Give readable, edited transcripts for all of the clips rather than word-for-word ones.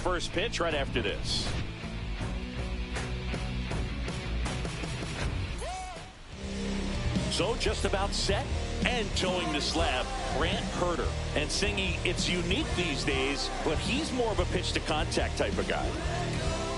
first pitch right after this. So just about set and towing the slab, Brant Herter. And Singy, it's unique these days, but he's more of a pitch to contact type of guy.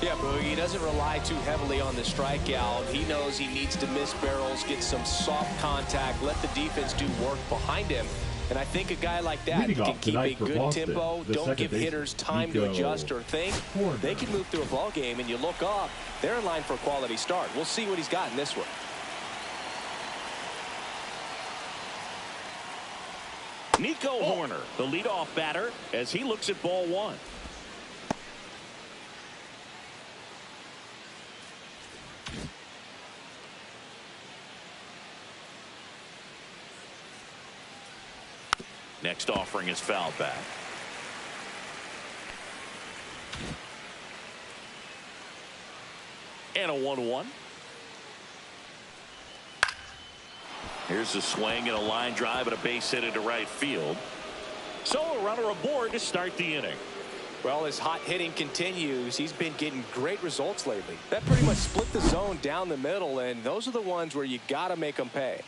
Yeah, Boogie, he doesn't rely too heavily on the strikeout. He knows he needs to miss barrels, get some soft contact, let the defense do work behind him. And I think a guy like that can keep a good Boston, tempo, don't give hitters time to adjust or think. They can move through a ball game, and you look up, they're in line for a quality start. We'll see what he's got in this one. Nico Horner, the leadoff batter, as he looks at ball one. Next offering is fouled back. And a 1-1. Here's a swing and a line drive and a base hit into right field. So a runner aboard to start the inning. Well, as hot hitting continues, he's been getting great results lately. That pretty much split the zone down the middle, and those are the ones where you got to make them pay.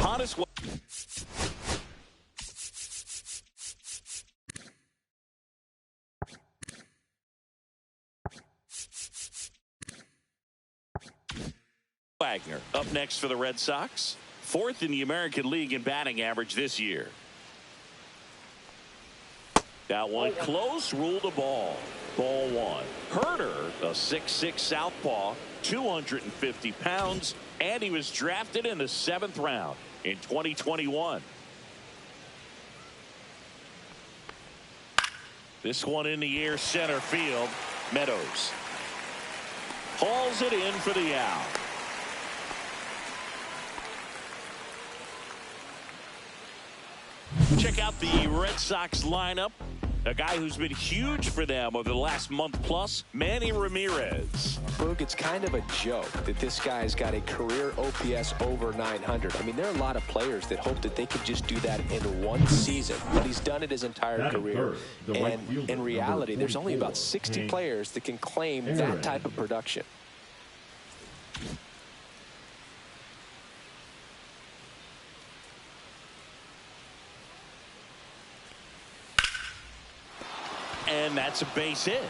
Hottest one. Wagner up next for the Red Sox, fourth in the American League in batting average this year. That one close, ruled a ball. Ball one. Herter, a 6'6" southpaw, 250 pounds, and he was drafted in the 7th round in 2021. This one in the air, center field. Meadows hauls it in for the out. Check out the Red Sox lineup. A guy who's been huge for them over the last month plus, Manny Ramirez. Boog, it's kind of a joke that this guy's got a career OPS over 900. I mean, there are a lot of players that hope that they could just do that in one season, but he's done it his entire career. And in reality, there's only about 60 players that can claim that type of production. And that's a base hit.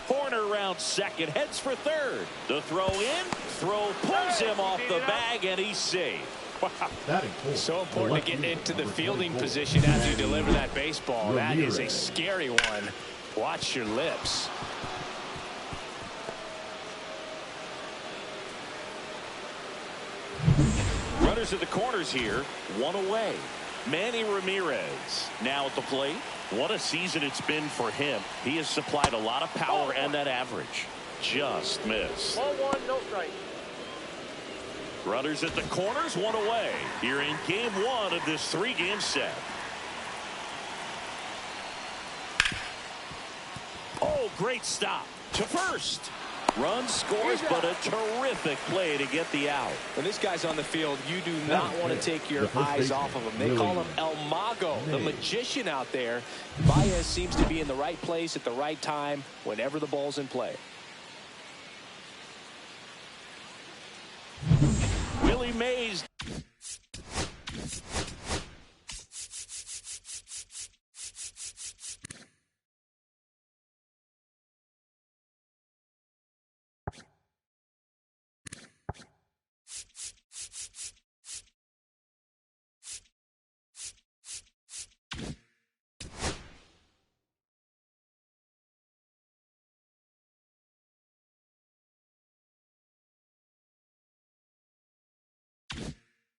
Horner around second, heads for third. The throw in, throw pulls him off the bag, and he's safe. Wow. So important to get into the fielding position as you deliver that baseball. That is a scary one. Watch your lips. Runners at the corners here, one away. Manny Ramirez now at the plate. What a season it's been for him. He has supplied a lot of power and that average. Just missed. Ball one, no strike. Runners at the corners, one away. Here in game one of this 3-game set. Oh, great stop to first. Run scores, but a terrific play to get the out. When this guy's on the field, you do not want to take your eyes off of him. They call him El Mago, the magician out there. Baez seems to be in the right place at the right time whenever the ball's in play. Willie Mays.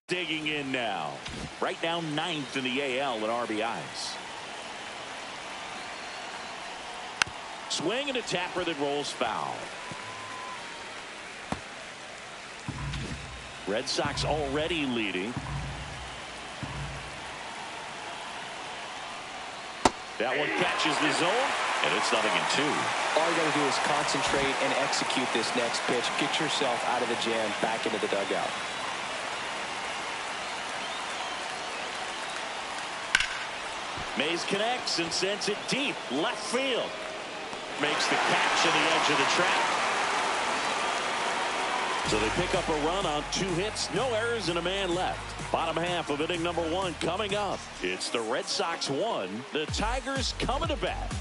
Digging in now. Right now 9th in the AL in RBIs. Swing and a tapper that rolls foul. Red Sox already leading. That one catches the zone, and it's 0-2. All you got to do is concentrate and execute this next pitch. Get yourself out of the jam, back into the dugout. Mays connects and sends it deep left field. Makes the catch at the edge of the track. So they pick up a run on 2 hits, no errors, and a man left. Bottom half of inning number 1 coming up. It's the Red Sox 1, the Tigers coming to bat.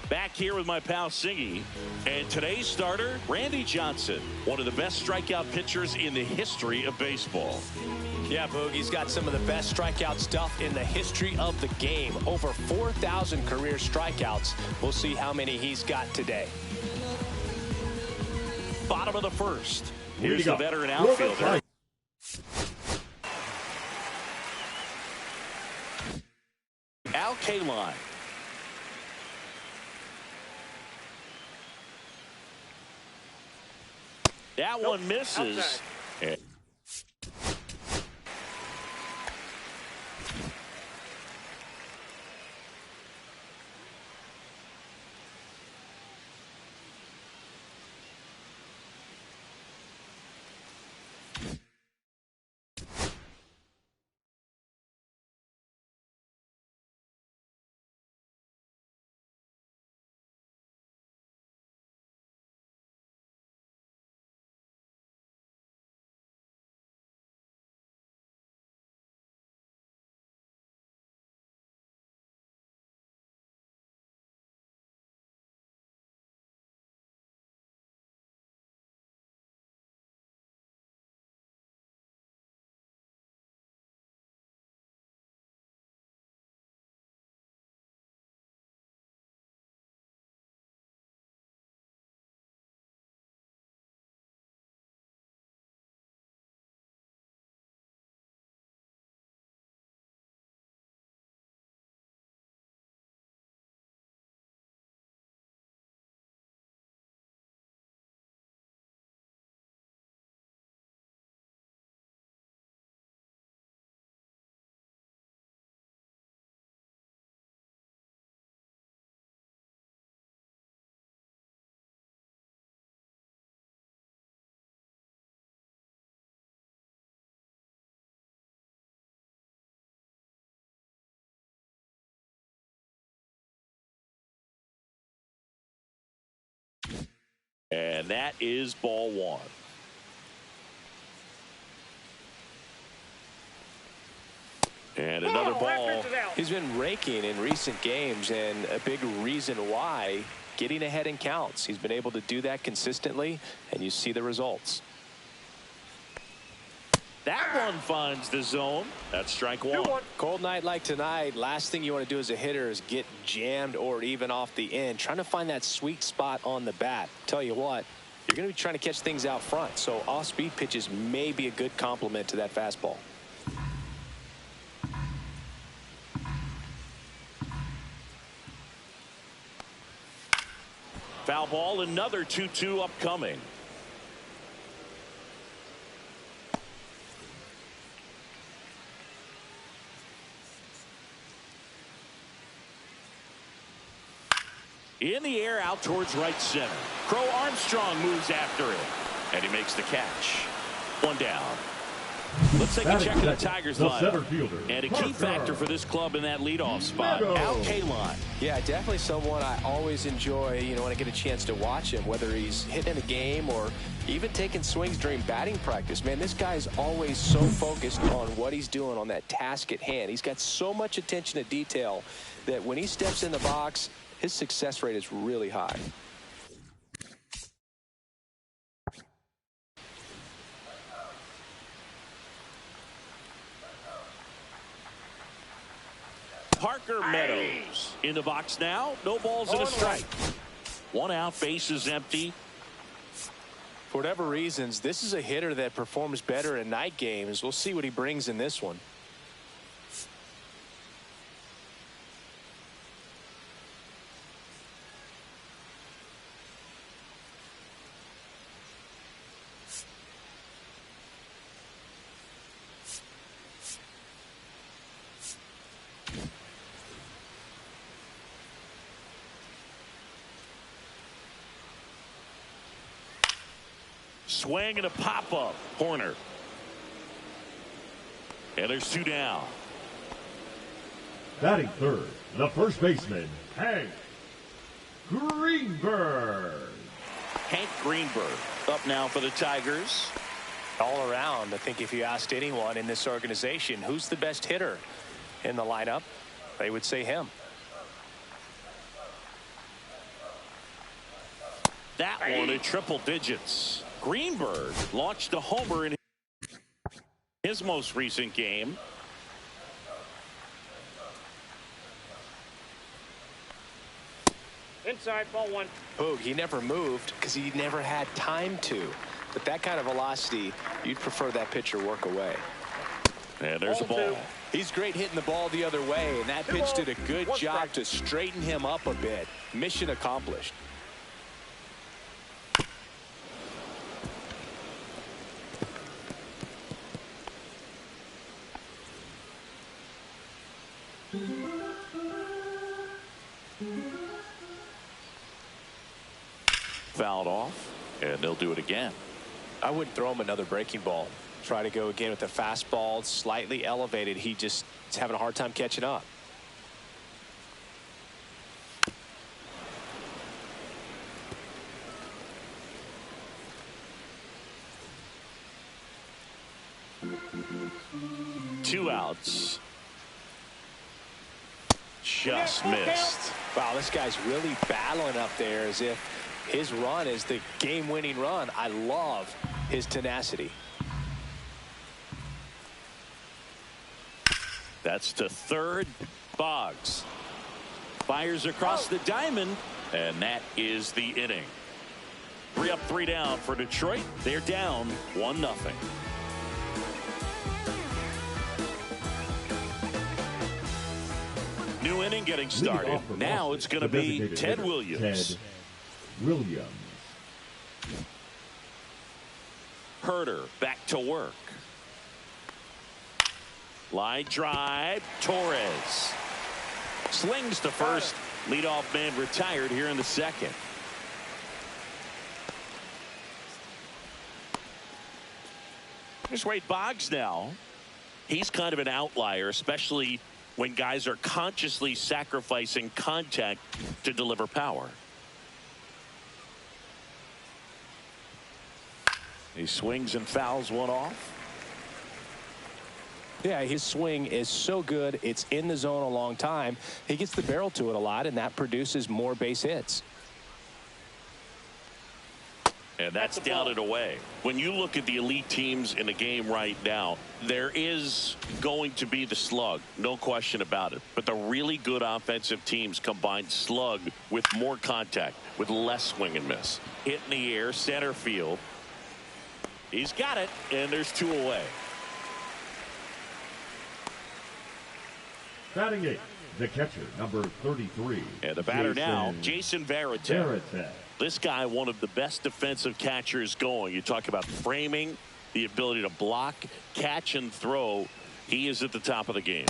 Back here with my pal Singy, and today's starter, Randy Johnson, one of the best strikeout pitchers in the history of baseball. Yeah, Boog, he's got some of the best strikeout stuff in the history of the game. Over 4,000 career strikeouts. We'll see how many he's got today. Bottom of the first. Here's the veteran outfielder. Al Kaline. That one misses. And that is ball 1. And another ball. He's been raking in recent games, and a big reason why, getting ahead in counts. He's been able to do that consistently, and you see the results. That one finds the zone. That's strike 1. Cold night like tonight, last thing you want to do as a hitter is get jammed or even off the end. Trying to find that sweet spot on the bat. Tell you what, you're going to be trying to catch things out front, so off-speed pitches may be a good complement to that fastball. Foul ball, another 2-2 upcoming. In the air, out towards right center. Crow Armstrong moves after it, and he makes the catch. 1 down. Let's take a check of the Tigers lineup. And a key factor for this club in that leadoff spot, Al Kaline. Yeah, definitely someone I always enjoy, when I get a chance to watch him, whether he's hitting a game or even taking swings during batting practice. Man, this guy is always so focused on what he's doing on that task at hand. He's got so much attention to detail that when he steps in the box, his success rate is really high. Parker Meadows in the box now. No balls and a strike. 1 out, base is empty. For whatever reasons, this is a hitter that performs better in night games. We'll see what he brings in this one. Swing and a pop-up. Corner. And there's 2 down. Batting third, the first baseman, Hank Greenberg. Hank Greenberg up now for the Tigers. All around, I think if you asked anyone in this organization who's the best hitter in the lineup, they would say him. That one in triple digits. Greenberg launched a homer in his most recent game. Inside, ball 1. Boog, he never moved because he never had time to. But that kind of velocity, you'd prefer that pitcher work away. And there's a ball. He's great hitting the ball the other way, and that pitch did a good job to straighten him up a bit. Mission accomplished. Fouled off, and they'll do it again. I wouldn't throw him another breaking ball. Try to go again with the fastball, slightly elevated. He just is having a hard time catching up. Two outs. Just missed. Wow, this guy's really battling up there as if his run is the game-winning run. I love his tenacity. That's to third. Boggs fires across the diamond, and that is the inning. 3 up, 3 down for Detroit. They're down 1-0. New inning getting started. Now it's going to be Ted Williams. Herder back to work. Line drive. Torres slings to first. Leadoff man retired here in the second. Here's Wade Boggs now. He's kind of an outlier, especially when guys are consciously sacrificing contact to deliver power. He swings and fouls one off. Yeah, his swing is so good. It's in the zone a long time. He gets the barrel to it a lot, and that produces more base hits. And that's down and away. When you look at the elite teams in the game right now, there is going to be the slug, no question about it. But the really good offensive teams combine slug with more contact, with less swing and miss. Hit in the air, center field. He's got it, and there's 2 away. Batting 8, the catcher, number 33. And the batter now, Jason Varitek. This guy, one of the best defensive catchers going. You talk about framing, the ability to block, catch, and throw. He is at the top of the game.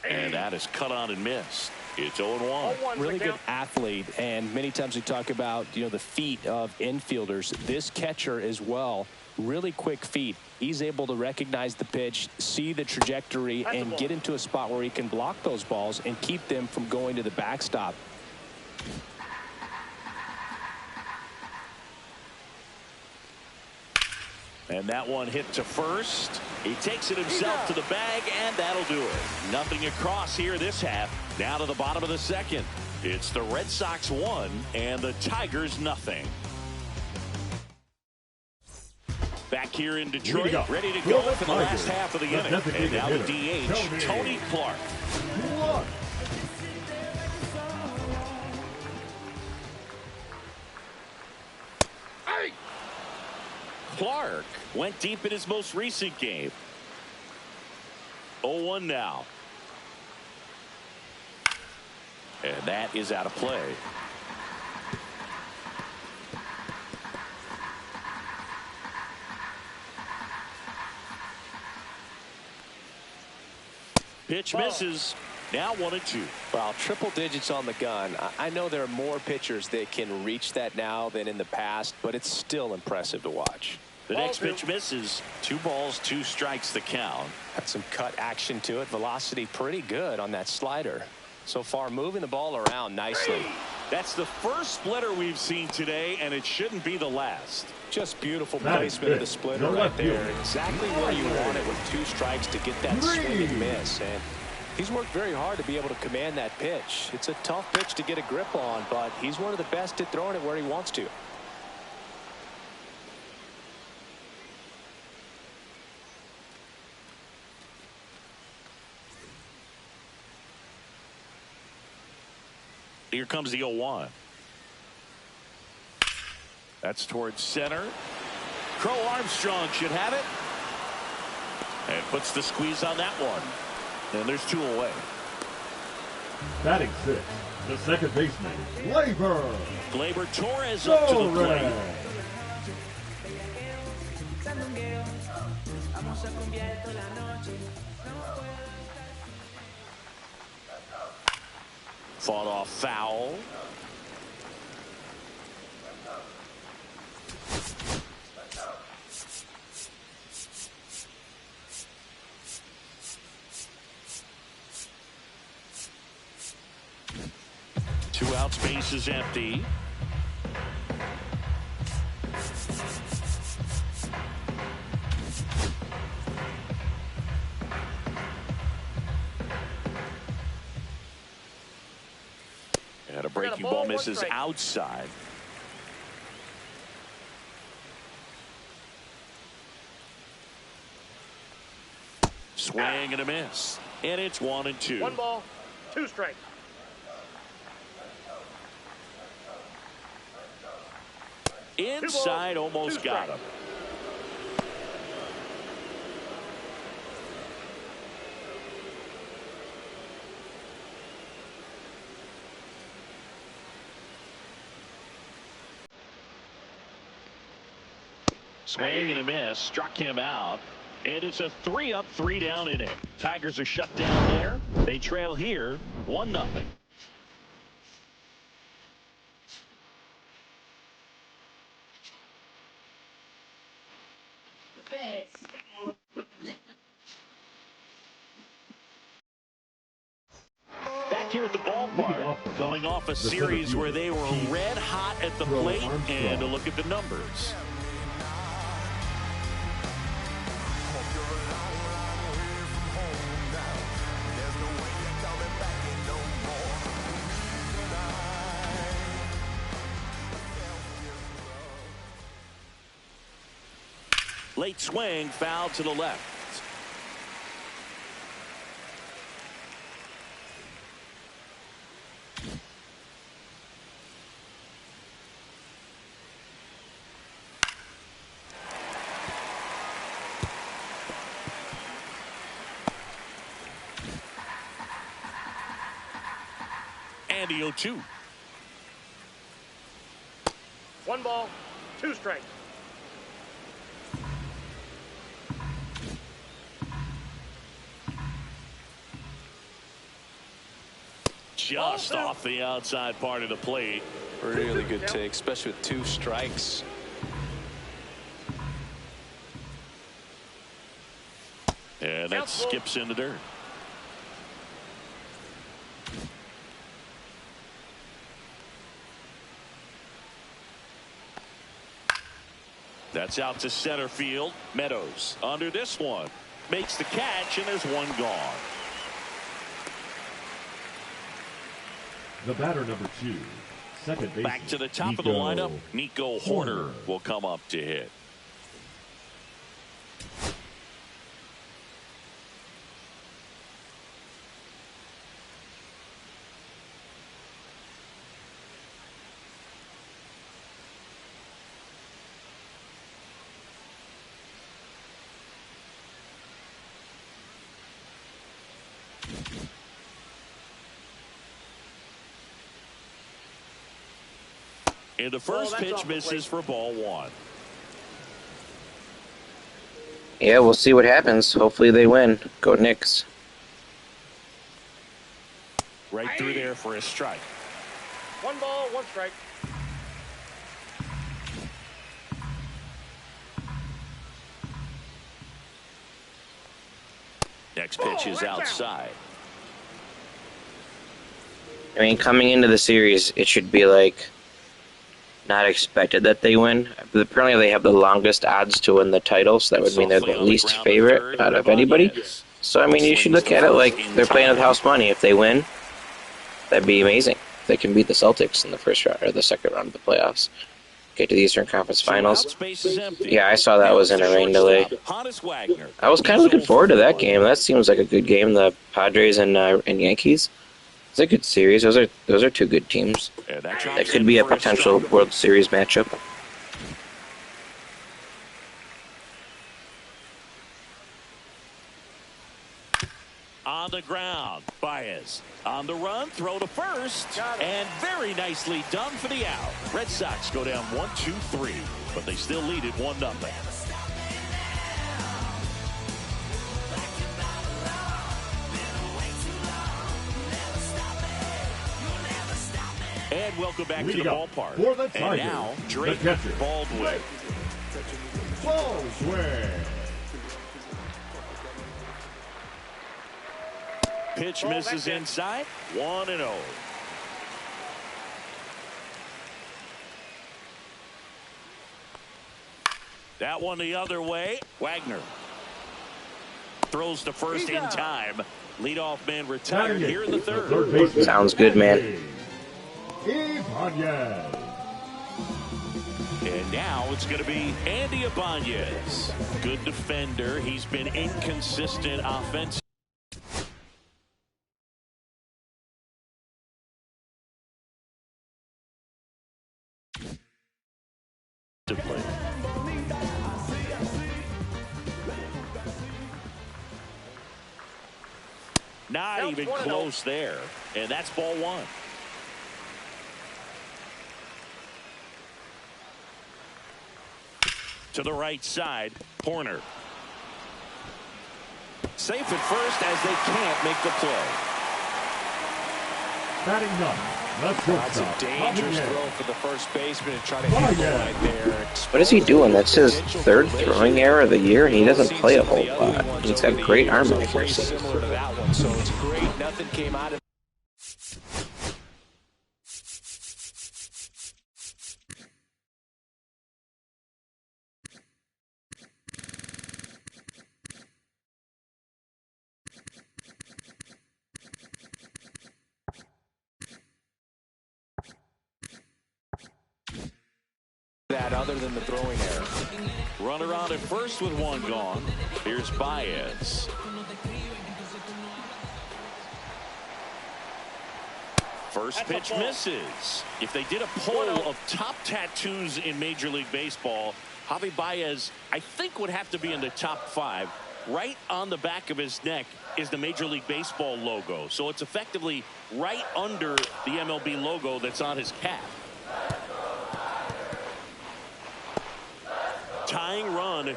And that is cut on and missed. It's 0-1. Really good athlete, and many times we talk about, the feet of infielders. This catcher as well, really quick feet. He's able to recognize the pitch, see the trajectory, and get into a spot where he can block those balls and keep them from going to the backstop. And that one hit to first. He takes it himself to the bag, and that'll do it. Nothing across here this half. Now to the bottom of the second. It's the Red Sox 1 and the Tigers nothing. Back here in Detroit, ready to go for the last half of the inning. And now the DH, Tony Clark. Clark went deep in his most recent game. 0-1 now. And that is out of play. Pitch misses. Now 1-2. Well, triple digits on the gun. I know there are more pitchers that can reach that now than in the past, but it's still impressive to watch. The next pitch misses. 2 balls, 2 strikes the count. Got some cut action to it. Velocity pretty good on that slider. So far moving the ball around nicely. That's the first splitter we've seen today, and it shouldn't be the last. Just beautiful placement of the splitter right there. Exactly where you want it with 2 strikes to get that swing and miss. And he's worked very hard to be able to command that pitch. It's a tough pitch to get a grip on, but he's one of the best at throwing it where he wants to. Here comes the 0-1. That's towards center. Crow Armstrong should have it. And puts the squeeze on that one. And there's 2 away. Batting 6, the second baseman, Gleyber Torres up to the plate. Fought off foul. Two outs, base is empty. And a breaking ball misses outside. Swing and a miss. And it's 1-2. 1 ball, 2 strikes. Inside, almost got him. Swing and a miss, struck him out. And it's a 3-up, 3-down inning. Tigers are shut down there. They trail here, 1-0. Back here at the ballpark, coming off a series where they were red hot at the plate, and a look at the numbers. Late swing, foul to the left. And the 0-2. 1 ball, 2 strikes. Just off the outside part of the plate. Really good take, especially with 2 strikes. And that skips in the dirt. That's out to center field. Meadows under this one. Makes the catch, and there's 1 gone. The batter number 2, second baseman. Back to the top of the lineup. Nico Hoerner will come up to hit. And the first pitch misses for ball 1. Yeah, we'll see what happens. Hopefully they win. Go Knicks. Right through there for a strike. 1 ball, 1 strike. Next pitch is outside. I mean, coming into the series, it should be like not expected that they win. But apparently, they have the longest odds to win the title, so that would mean they're the least favorite out of anybody. So, I mean, you should look at it like they're playing with house money. If they win, that'd be amazing. They can beat the Celtics in the first round or the second round of the playoffs. Get to the Eastern Conference Finals. Yeah, I saw that was in a rain delay. I was kind of looking forward to that game. That seems like a good game. The Padres and Yankees. It's a good series. Those are two good teams. That could be a potential World Series matchup. On the ground, Baez on the run, throw to first, and very nicely done for the out. Red Sox go down 1-2-3, but they still lead it 1-0. And welcome back to the ballpark. For the and now, Drake Baldwin. Pitch misses inside, 1-0. That one the other way. Wagner throws to first in time. Leadoff man retired here in the third. Sounds good, man. And now it's going to be Andy Ibanez. Good defender. He's been inconsistent offensively. Not even close there. And that's ball one. To the right side, Horner. Safe at first as they can't make the play. Batting up. That's a dangerous throw for the first baseman to try to hit the line there. What is he doing? That's his third throwing error of the year, and he doesn't play a whole lot. He's got great arm accuracy. Similar to that one, so it's great. Nothing came out of that other than the throwing error. Runner on at first with one gone. Here's Baez. First pitch misses. If they did a poll of top tattoos in Major League Baseball, Javi Baez, I think, would have to be in the top 5. Right on the back of his neck is the Major League Baseball logo. So it's effectively right under the MLB logo that's on his cap. Tying run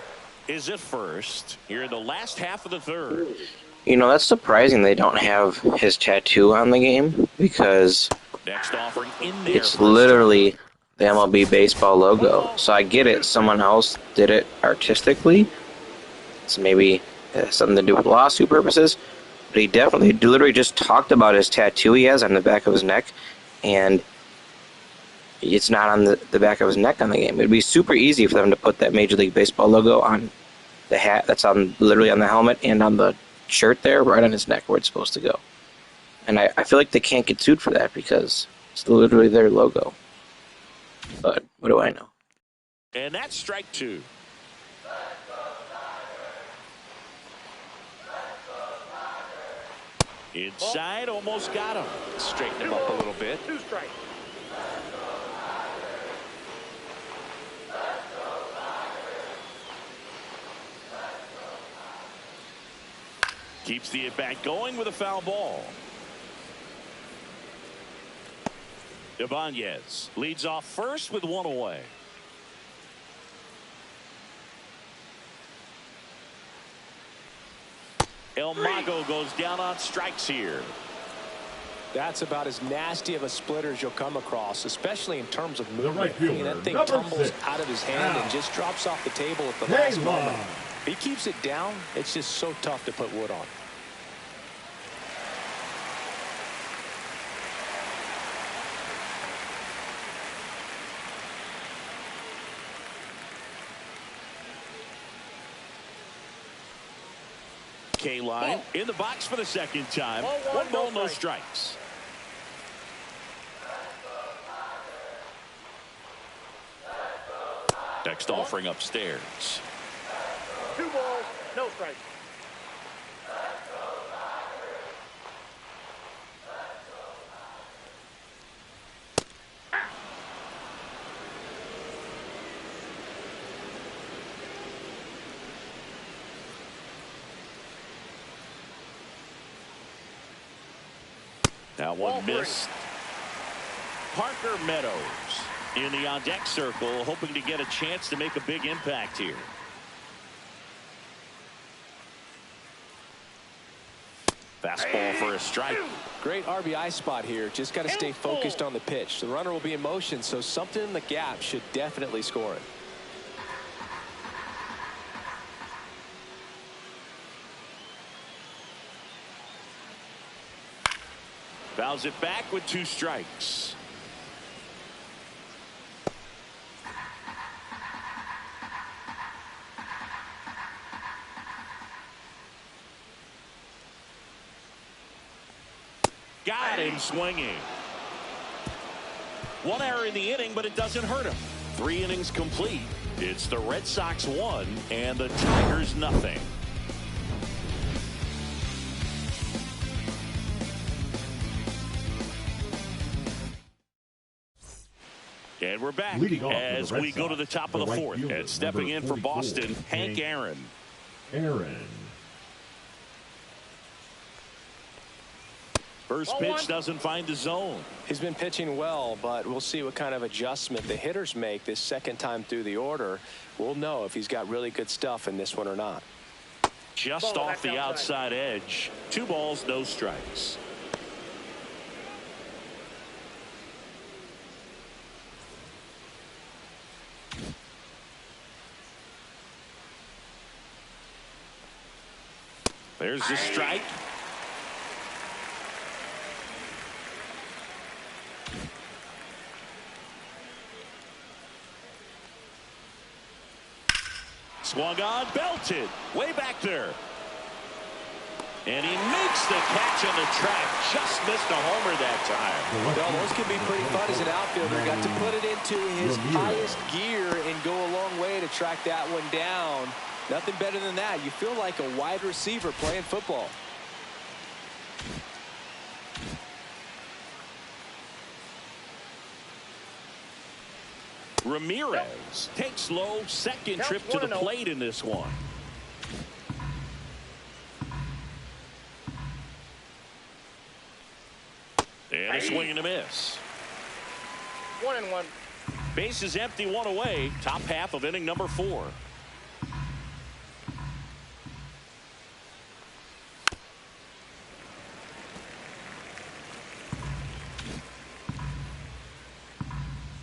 is at first here in the last half of the third. You know, that's surprising they don't have his tattoo on the game, because Next offering in there. it's literally the MLB baseball logo. So I get it, someone else did it artistically. It's maybe something to do with lawsuit purposes. But he literally just talked about his tattoo he has on the back of his neck, and it's not on the back of his neck on the game. It'd be super easy for them to put that Major League Baseball logo on the hat that's literally on the helmet and on the shirt there, right on his neck where it's supposed to go. And I feel like they can't get sued for that because it's literally their logo. But what do I know? And that's strike 2. Inside, almost got him. Straighten him up a little bit. 2 strikes. Keeps the at-bat going with a foul ball. Ibanez leads off first with one away. El Mago goes down on strikes here. That's about as nasty of a splitter as you'll come across, especially in terms of movement. right fielder, That thing number tumbles 6, out of his hand and just drops off the table at the last moment. If he keeps it down, it's just so tough to put wood on. K line. In the box for the second time. One ball, no strikes. Next offering upstairs. 2 balls, no strikes. That one missed. Parker Meadows in the on-deck circle, hoping to get a chance to make a big impact here. Fastball for a strike. Great RBI spot here. Just got to stay focused on the pitch. The runner will be in motion, so something in the gap should definitely score it. Fouls it back with 2 strikes. Got him swinging. 1 error in the inning, but it doesn't hurt him. 3 innings complete. It's the Red Sox 1 and the Tigers nothing. And we're back as we go to the top of the 4th. And stepping in for Boston, Hank Aaron. First pitch doesn't find the zone. He's been pitching well, but we'll see what kind of adjustment the hitters make this second time through the order. We'll know if he's got really good stuff in this one or not. Just off the outside edge. 2 balls, no strikes. There's the strike. Swung on, belted, way back there. And he makes the catch on the track. Just missed a homer that time. Well, those can be pretty fun as an outfielder. Got to put it into his highest gear and go a long way to track that one down. Nothing better than that. You feel like a wide receiver playing football. Ramirez takes low, second trip to the plate in this one. And a swing and a miss. 1-1. Base is empty, 1 away. Top half of inning number 4.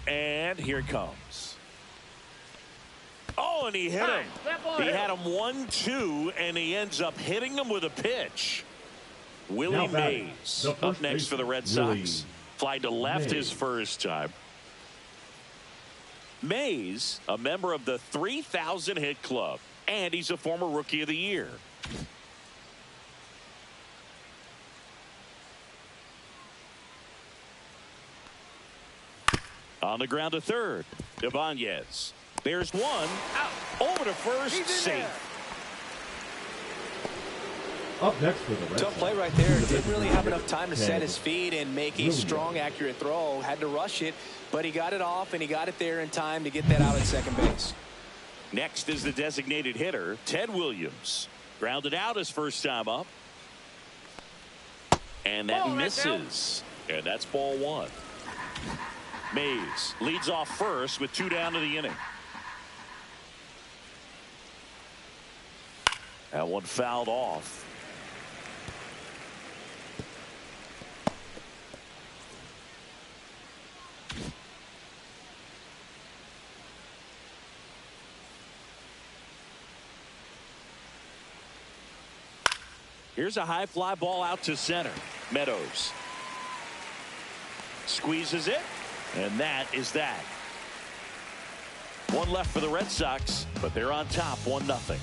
And here it comes. Oh, and he hit him. He had him 1-2, and he ends up hitting him with a pitch. Willie Mays up next for the Red Sox. Fly to left his first time. Mays, a member of the 3,000 hit club, and he's a former Rookie of the Year. On the ground to third, Ibanez. There's one. Out. Over to first. Safe. Up next for the Red Tough play right there. Didn't really have enough time to set his feet and make a strong, accurate throw. Had to rush it, but he got it off, and he got it there in time to get that out at second base. Next is the designated hitter, Ted Williams. Grounded out his first time up. And that misses. And that's ball 1. Mays leads off first with 2 down to the inning. That one fouled off. Here's a high fly ball out to center. Meadows squeezes it, and that is that. 1 left for the Red Sox, but they're on top 1-0.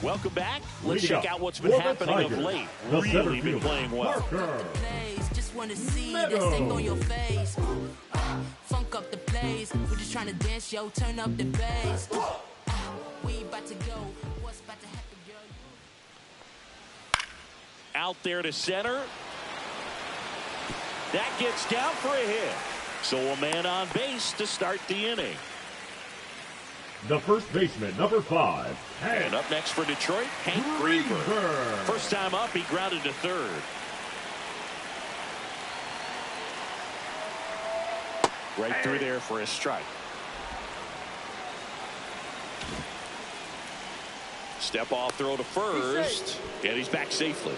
Welcome back. Let's check out what's been happening of late. Really been playing well. Just want to see that thing on your face. Funk up the place. We're just trying to dance, yo. Turn up the bass. We about to go. What's about to happen, girl? Out there to center. That gets down for a hit. So a man on base to start the inning. The first baseman, number 5. And up next for Detroit, Hank Greenberg. First time up, he grounded to third. Right through there for a strike. Step off throw to first. And he's back safely.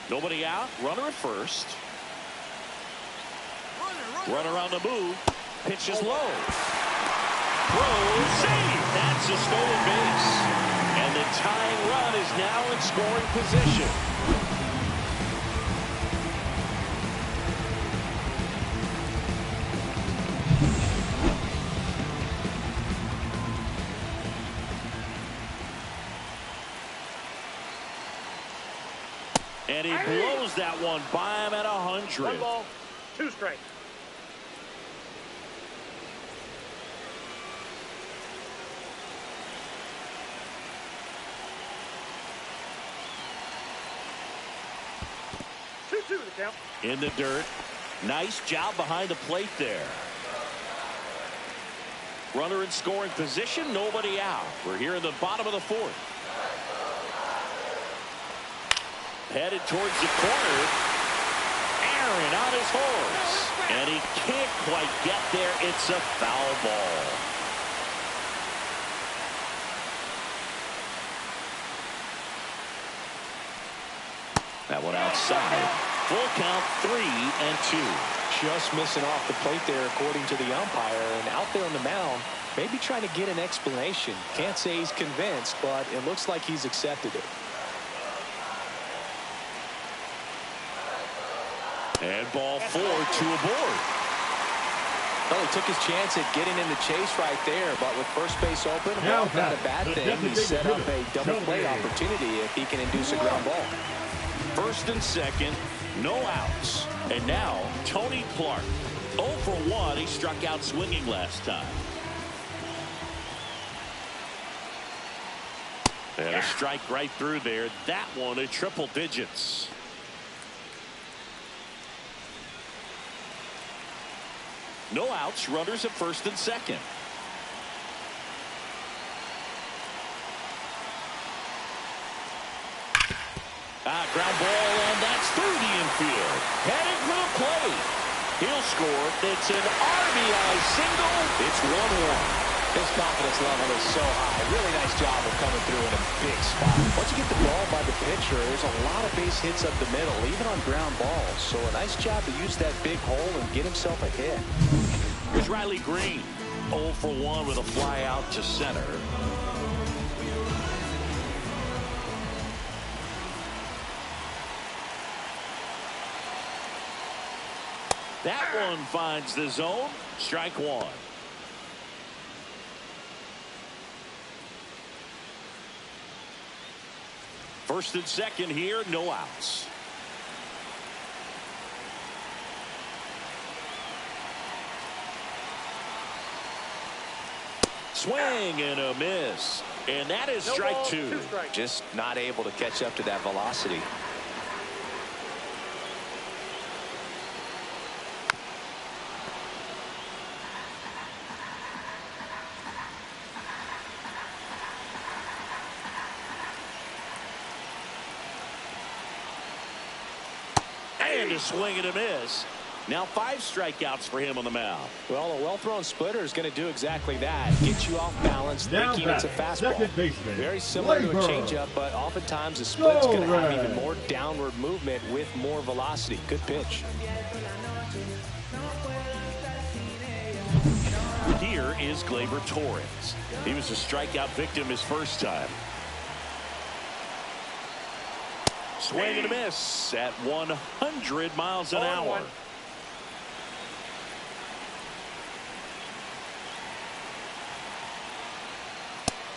Nobody out. Runner at first. Runner on the move. Pitch is low. Throw save. That's a stolen base. And the tying run is now in scoring position. And he blows that one by him at 100. 1 ball, 2 strikes. Two the count. In the dirt. Nice job behind the plate there. Runner in scoring position. Nobody out. We're here in the bottom of the 4th. Headed towards the corner. Aaron on his horse. And he can't quite get there. It's a foul ball. That one outside. Full count, 3-2. Just missing off the plate there, according to the umpire. And out there on the mound, maybe trying to get an explanation. Can't say he's convinced, but it looks like he's accepted it. And ball 4, 2 aboard. Well, he took his chance at getting in the chase right there, but with first base open, well, not a bad thing. He set up a double play opportunity if he can induce a ground ball. First and second, no outs. And now, Tony Clark. 0 for 1. He struck out swinging last time. And a strike right through there. That one at triple digits. No outs, runners at first and second. Ground ball, and that's through the infield. Heading for the plate. He'll score. It's an RBI single. It's 1-1. His confidence level is so high. Really nice job of coming through in a big spot. Once you get the ball by the pitcher, there's a lot of base hits up the middle, even on ground balls. So a nice job to use that big hole and get himself a hit. Here's Riley Green. 0 for 1 with a fly out to center. That one finds the zone. Strike 1. First and second here, no outs. Swing and a miss. And that is strike 2. Just not able to catch up to that velocity. And a swing and a miss. Now 5 strikeouts for him on the mound. Well, a well-thrown splitter is going to do exactly that. Get you off balance, thinking it's a fastball. Very similar to a changeup, but oftentimes a split's going to have even more downward movement with more velocity. Good pitch. Here is Gleyber Torres. He was a strikeout victim his first time. Swing and a miss at 100 miles an hour.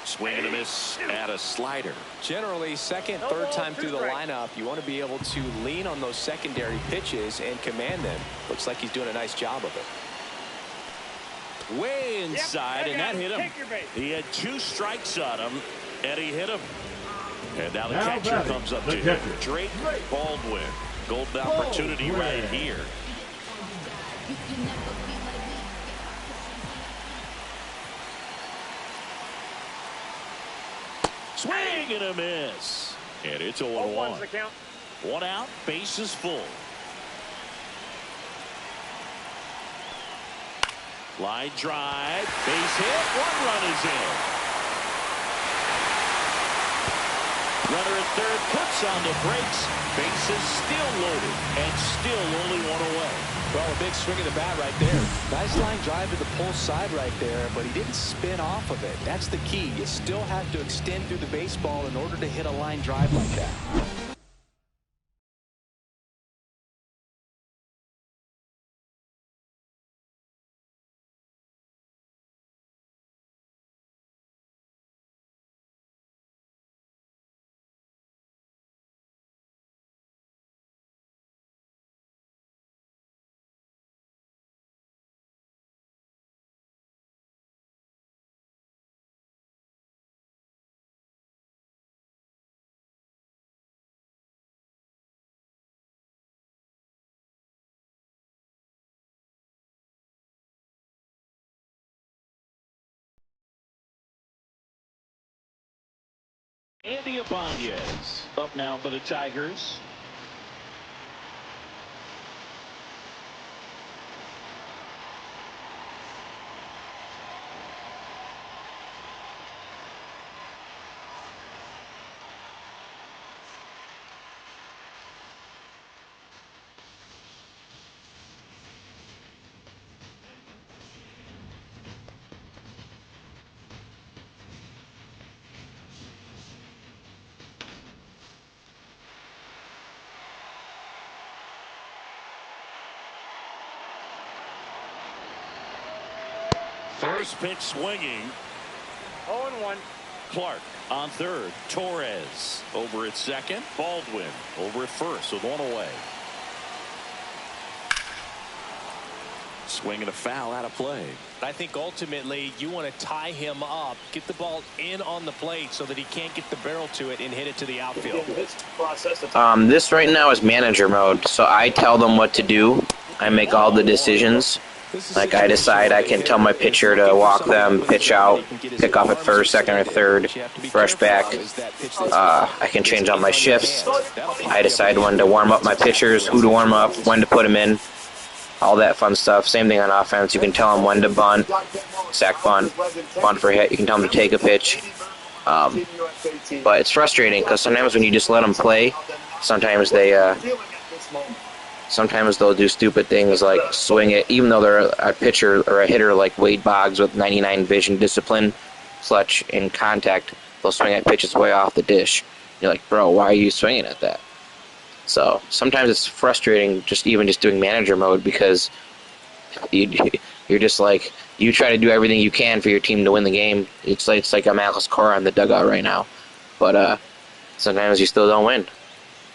Swing and a miss at a slider. Generally, second, third time through the lineup, you want to be able to lean on those secondary pitches and command them. Looks like he's doing a nice job of it. Way inside, and that hit him. He had 2 strikes on him, and he hit him. And now the catcher comes up to him. Drake Baldwin. Golden opportunity right here. Swing and a miss. And it's 0-1. 1 out, bases full. Line drive, base hit, 1 run is in. Runner at third puts on the brakes. Bases still loaded and still only 1 away. Well, a big swing of the bat right there. Nice line drive to the pull side right there, but he didn't spin off of it. That's the key. You still have to extend through the baseball in order to hit a line drive like that. Andy Ibanez up now for the Tigers. First pitch swinging. 0-1. Clark on third. Torres over at second. Baldwin over at first with 1 away. Swing and a foul out of play. I think ultimately you want to tie him up, get the ball in on the plate so that he can't get the barrel to it and hit it to the outfield. This right now is manager mode, so I tell them what to do. I make all the decisions. Like I decide I can tell my pitcher to walk them, pitch out, pick off at first, second, or third, rush back. I can change all my shifts. I decide when to warm up my pitchers, who to warm up, when to put them in, all that fun stuff. Same thing on offense. You can tell them when to bunt, sack bunt, bunt for hit. You can tell them to take a pitch. But it's frustrating because sometimes when you just let them play, sometimes they'll do stupid things like swing it, even though they're a pitcher or a hitter like Wade Boggs with 99 vision, discipline, clutch, and contact. They'll swing at pitches way off the dish. You're like, bro, why are you swinging at that? So sometimes it's frustrating just doing manager mode because you're just like, you try to do everything you can for your team to win the game. It's like I'm Alex Cora on the dugout right now. But sometimes you still don't win.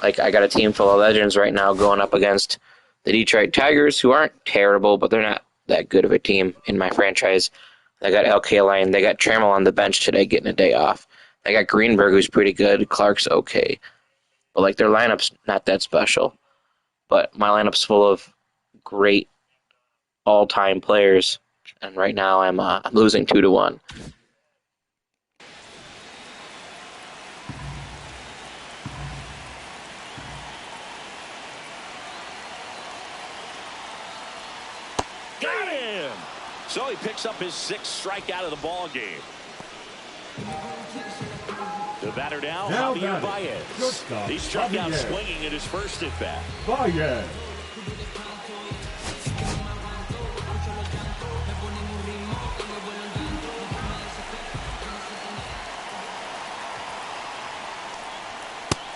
Like, I got a team full of legends right now going up against the Detroit Tigers, who aren't terrible, but they're not that good of a team in my franchise. They got L. Kaline. They got Trammell on the bench today getting a day off. They got Greenberg, who's pretty good. Clark's okay. But, like, their lineup's not that special. But my lineup's full of great all-time players. And right now I'm losing 2-1. Got him! So he picks up his 6th strikeout of the ball game. The batter now Javier Baez. He struck out swinging at his first at bat. Baez.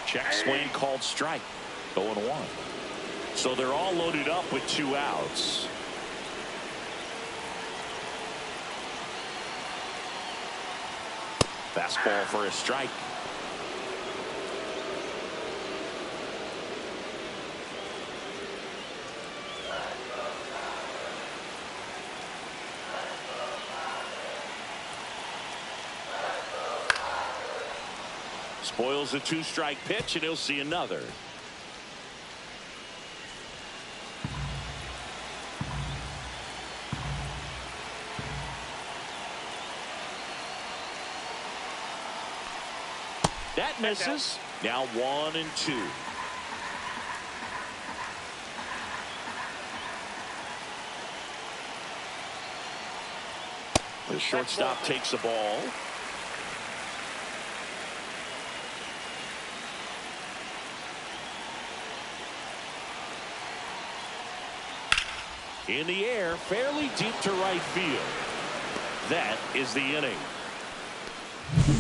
Check swing called strike. 0-1. So they're all loaded up with 2 outs. Fastball for a strike. Spoils a 2-strike pitch, and he'll see another. That misses. Now 1-2. The shortstop takes the ball. In the air, fairly deep to right field. That is the inning.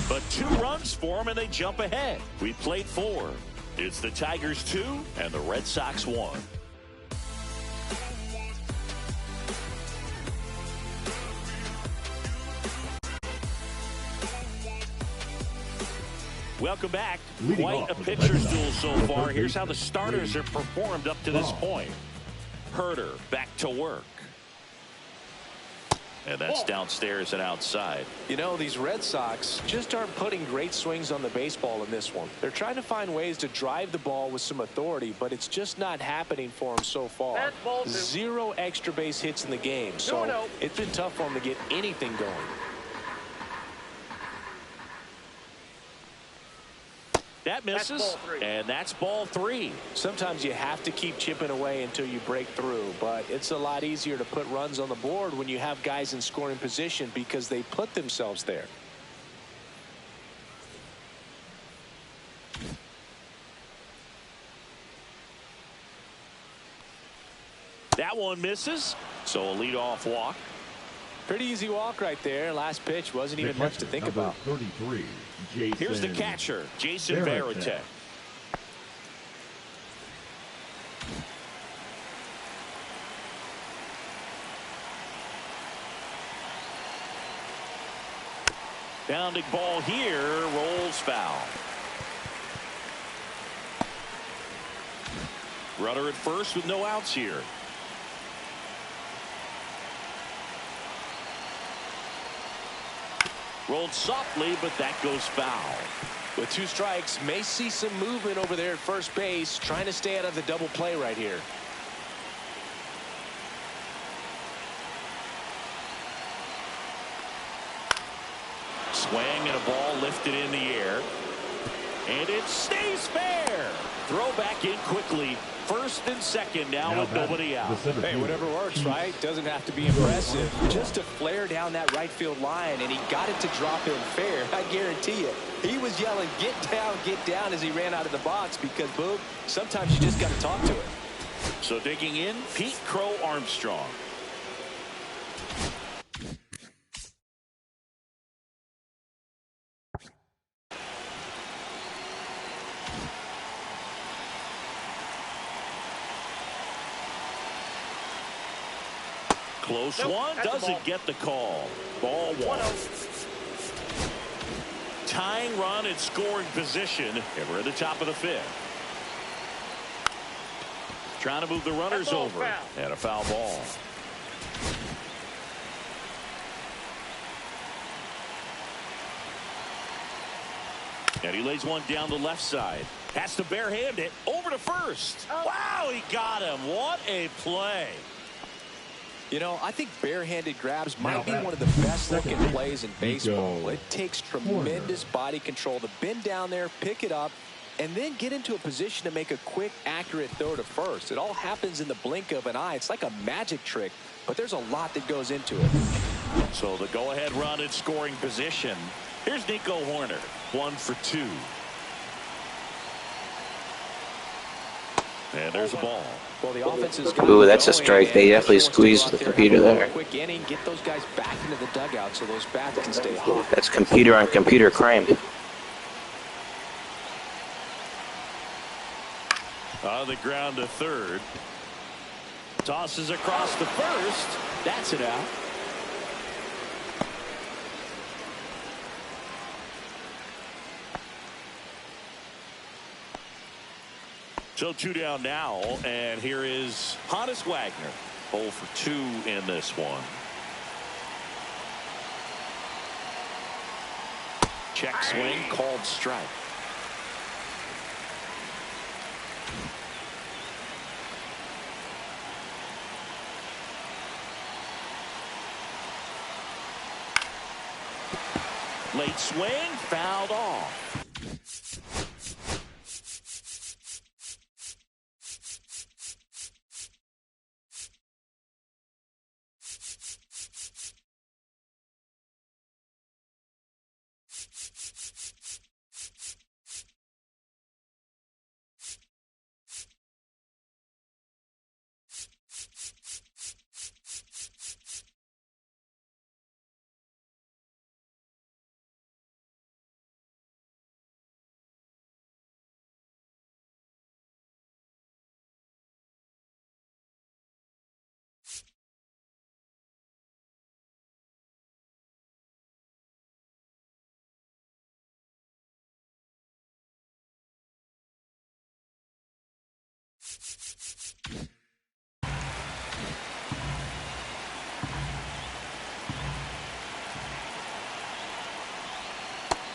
But 2 runs for them, and they jump ahead. We played 4. It's the Tigers 2 and the Red Sox 1. Welcome back. Quite a pitcher's duel so far. Here's how the starters have performed up to this point. Herder back to work. And that's downstairs and outside. You know, these Red Sox just aren't putting great swings on the baseball in this one. They're trying to find ways to drive the ball with some authority, but it's just not happening for them so far. 0 extra base hits in the game, so it's been tough for them to get anything going. That misses, and that's ball 3. Sometimes you have to keep chipping away until you break through, but it's a lot easier to put runs on the board when you have guys in scoring position because they put themselves there. That one misses, so a leadoff walk. Pretty easy walk right there. Last pitch wasn't even much to think about. 33. Here's the catcher, Jason Varitek. Bounding ball here, rolls foul. Runner at first with no outs here. Rolled softly, but that goes foul. With 2 strikes, may see some movement over there at first base, trying to stay out of the double play right here. Swing and a ball lifted in the air. And it stays fair. Throw back in quickly. First and second now with nobody out. Hey, whatever works, right? Doesn't have to be impressive. Just a flare down that right field line, and he got it to drop in fair. I guarantee you. He was yelling, get down, as he ran out of the box because, boom, sometimes you just got to talk to it. So digging in, Pete Crow Armstrong. Close one, doesn't get the call. Ball 1. Tying run in scoring position, and we're at the top of the 5th. Trying to move the runners over, and a foul ball. And he lays one down the left side. Has to barehand it over to first. Wow, he got him. What a play. You know, I think barehanded grabs might be one of the best looking plays in baseball. It takes tremendous body control to bend down there, pick it up, and then get into a position to make a quick, accurate throw to first. It all happens in the blink of an eye. It's like a magic trick, but there's a lot that goes into it. So the go-ahead run in scoring position. Here's Nico Horner, 1 for 2. And there's a ball. Well, the offense is Ooh, that's a strike. They definitely squeezed the computer there. Quick inning, get those guys back into the dugout so those bats can stay hot. That's computer on computer crime. On the ground to third. Tosses across to first. That's it out. So 2 down now, and here is Honus Wagner. 0 for 2 in this one. Check swing, called strike. Late swing, fouled off.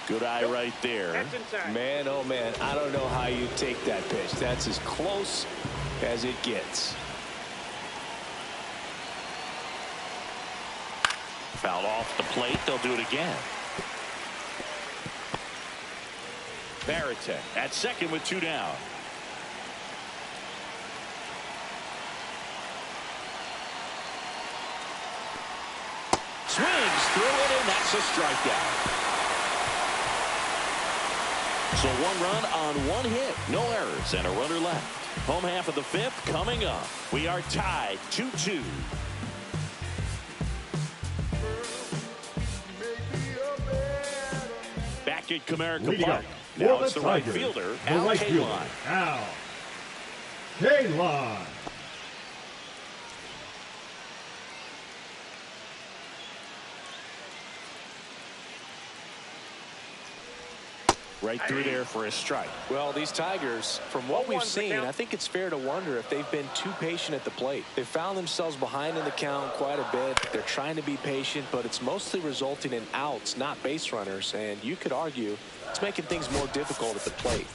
Good eye right there. Man, oh man, I don't know how you take that pitch. That's as close as it gets. Foul off the plate. They'll do it again. Barrett at second with 2 down. Swings through it, and that's a strikeout. So 1 run on 1 hit, no errors, and a runner left. Home half of the 5th coming up. We are tied 2-2. Back at Comerica Park. Now it's the right fielder, Al Kaline. Al Kaline. Right through there for a strike. Well, these Tigers, from what we've seen, I think it's fair to wonder if they've been too patient at the plate. They found themselves behind in the count quite a bit. They're trying to be patient, but it's mostly resulting in outs, not base runners. And you could argue it's making things more difficult at the plate.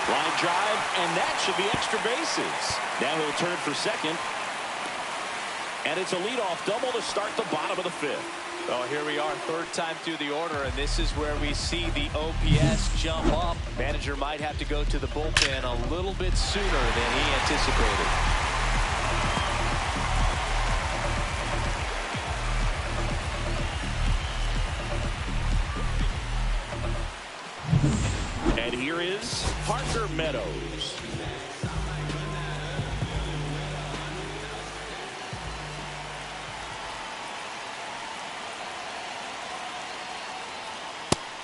Line drive, and that should be extra bases. Now he'll turn for second. And it's a leadoff double to start the bottom of the 5th. Oh, here we are, 3rd time through the order, and this is where we see the OPS jump up. Manager might have to go to the bullpen a little bit sooner than he anticipated. And here is Parker Meadows.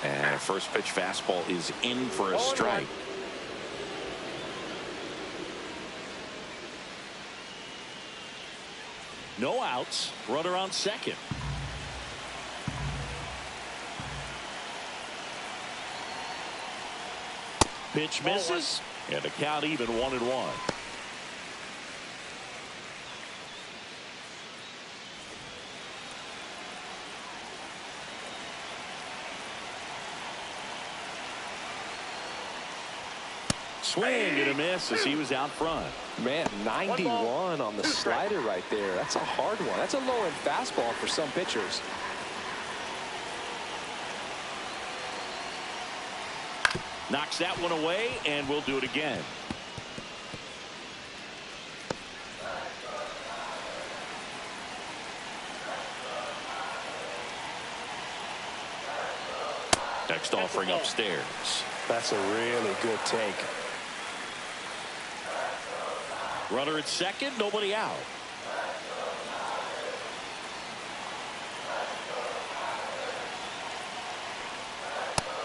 And a first pitch fastball is in for a strike. No outs. Runner on second. Pitch misses, and the count even 1-1. Swing and a miss as he was out front. Man, 91 on the slider right there. That's a hard one. That's a low-end fastball for some pitchers. Knocks that one away, and we'll do it again. Next offering upstairs. That's a really good take. Runner at second, nobody out.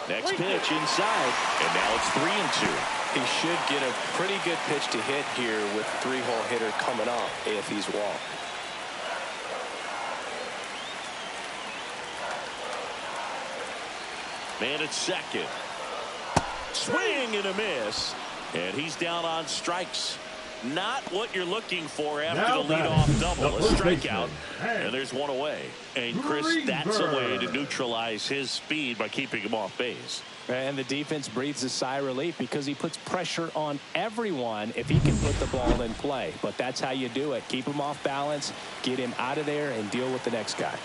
Next pitch inside, and now it's 3-2. He should get a pretty good pitch to hit here with three-hole hitter coming up if he's walked. Man at second. Swing and a miss. And he's down on strikes. Not what you're looking for after Now the leadoff double. A strikeout. Hey. And there's one away. And Chris, that's a way to neutralize his speed by keeping him off base. And the defense breathes a sigh of relief because he puts pressure on everyone if he can put the ball in play. But that's how you do it. Keep him off balance, get him out of there, and deal with the next guy.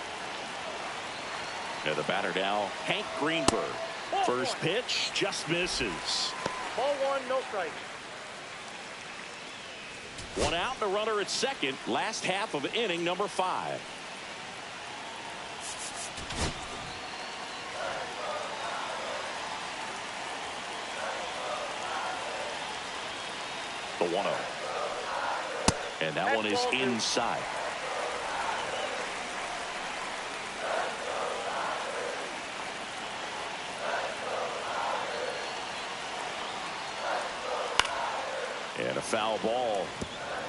And the batter now, Hank Greenberg. First pitch just misses. Ball one, no strike. One out and a runner at second. Last half of inning number 5. The 1-0. And that one is inside. And a foul ball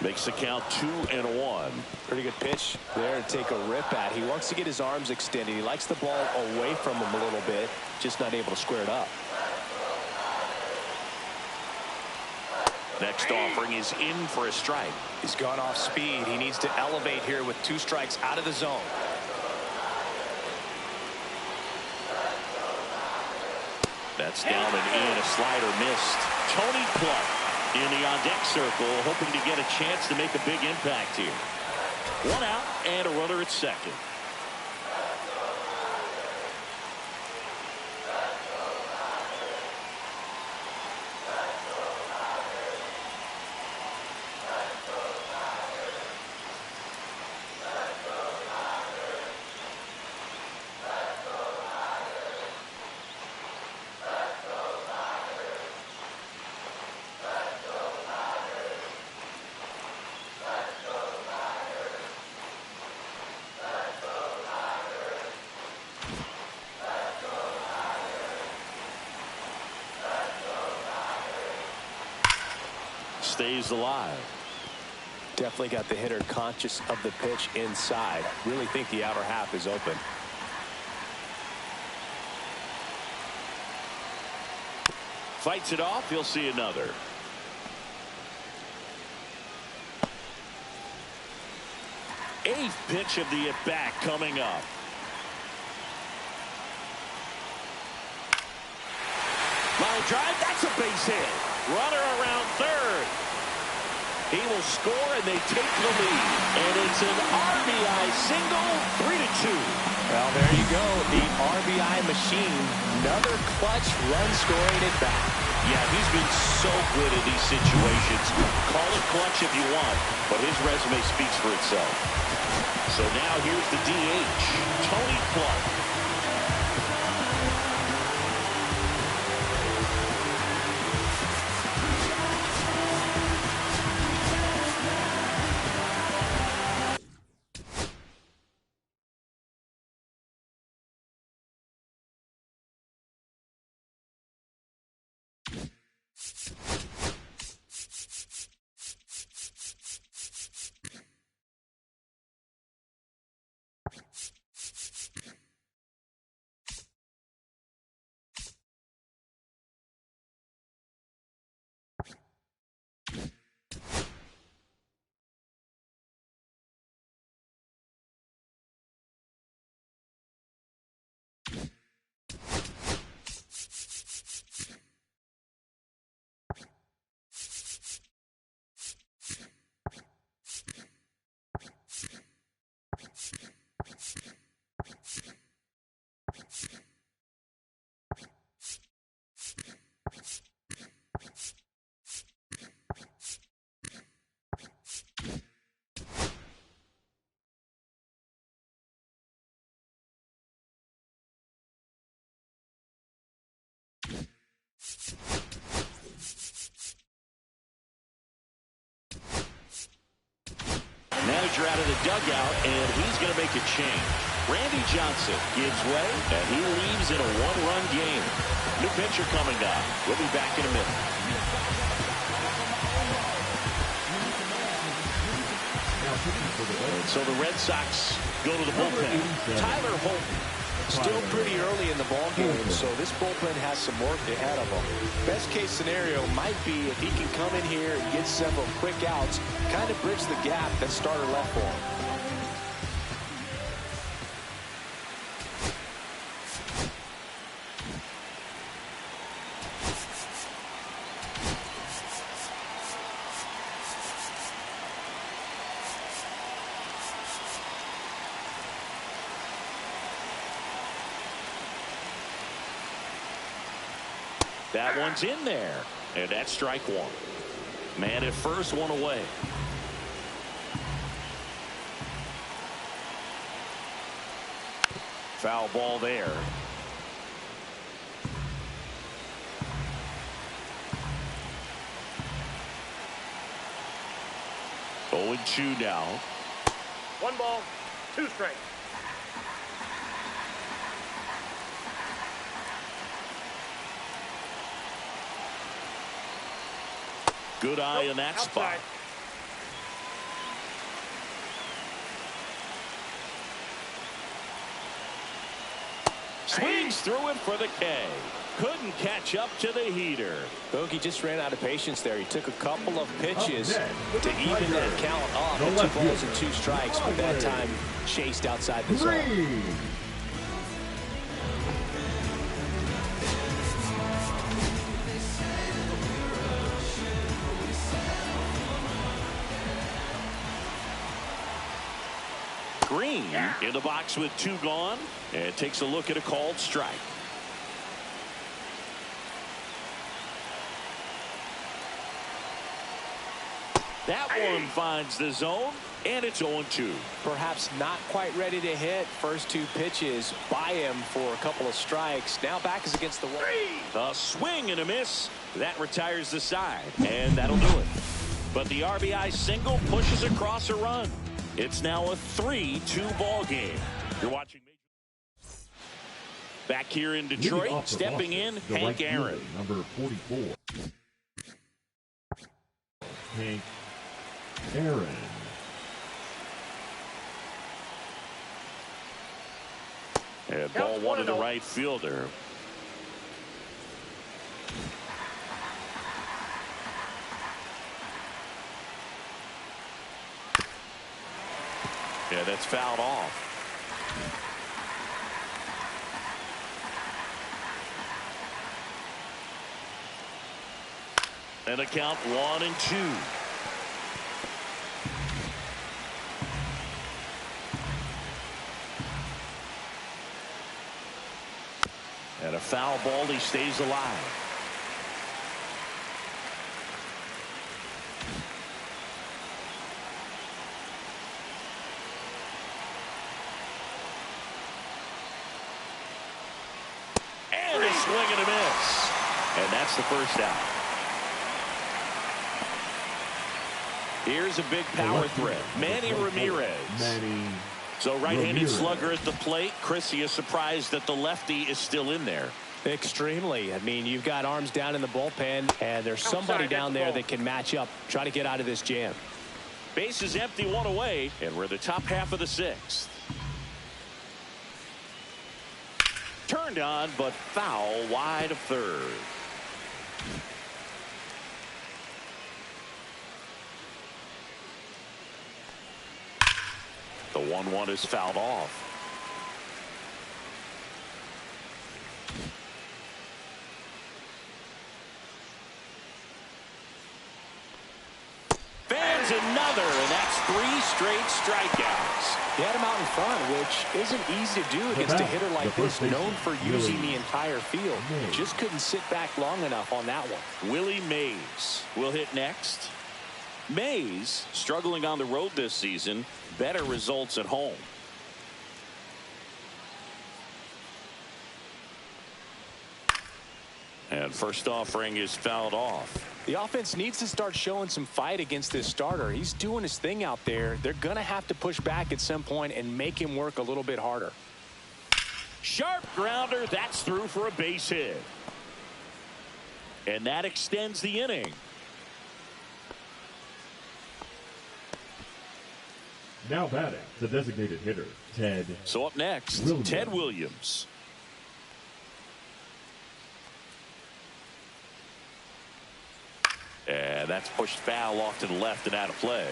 makes the count 2-1. Pretty good pitch there to take a rip at. He wants to get his arms extended. He likes the ball away from him a little bit, just not able to square it up. Next offering is in for a strike. He's gone off speed. He needs to elevate here with 2 strikes out of the zone. That's down and in. A slider missed. Tony Pluck in the on-deck circle, hoping to get a chance to make a big impact here. One out and a runner at second. Stays alive. Definitely got the hitter conscious of the pitch inside. Really think the outer half is open. Fights it off. He'll see another. Eighth pitch of the at-bat coming up. Line drive. That's a base hit. Runner around third. He will score and they take the lead. And it's an RBI single, 3-2. Well, there you go. The RBI machine. Another clutch run scoring at bat. Yeah, he's been so good in these situations. Call it clutch if you want, but his resume speaks for itself. So now here's the DH, Tony Pluck. manager out of the dugout, and he's going to make a change. Randy Johnson gives way, and he leaves in a one-run game. New pitcher coming down. We'll be back in a minute. So the Red Sox go to the bullpen. Tyler Holt. Still pretty early in the ball game, so this bullpen has some work ahead of him. Best case scenario might be if he can come in here and get several quick outs, kind of bridge the gap that starter left for him. That one's in there, and that's strike one. Man at first, one away. Foul ball there. Oh, 0-2 now. 1 ball, 2 strikes. Good eye in that spot. Swings through it for the K. Couldn't catch up to the heater. Bogey just ran out of patience there. He took a couple of pitches to even that count off at 2 balls and 2 strikes, but that time chased outside the zone. Green in the box with 2 gone, and takes a look at a called strike. That one finds the zone, and it's 0-2. Perhaps not quite ready to hit. First 2 pitches by him for a couple of strikes. Now back is against the wall. A swing and a miss. That retires the side, and that'll do it. But the RBI single pushes across a run. It's now a 3-2 ball game. You're watching. Back here in Detroit, stepping in, Hank Aaron. Number 44. Hank Aaron. And ball 1 to the right fielder. Yeah, that's fouled off. And a count 1-2. And a foul ball, he stays alive. And a swing and a miss. And that's the first out. Here's a big power threat. Manny Ramirez. So right-handed slugger at the plate. Chris, he is surprised that the lefty is still in there. Extremely. I mean, you've got arms down in the bullpen, and there's somebody down there that can match up, try to get out of this jam. Base is empty, 1 away, and we're the top half of the 6th. Turned on, but foul wide of third. The 1-1 is fouled off. Fans another, and that's 3 straight strikeouts. He had him out in front, which isn't easy to do against a hitter like this, known for using the entire field. Just couldn't sit back long enough on that one. Willie Mays will hit next. Mays struggling on the road this season, better results at home. And first offering is fouled off. The offense needs to start showing some fight against this starter. He's doing his thing out there. They're going to have to push back at some point and make him work a little bit harder. Sharp grounder. That's through for a base hit. And that extends the inning. Now batting, the designated hitter, Ted. So up next, Williams. Ted Williams. And that's pushed foul off to the left and out of play.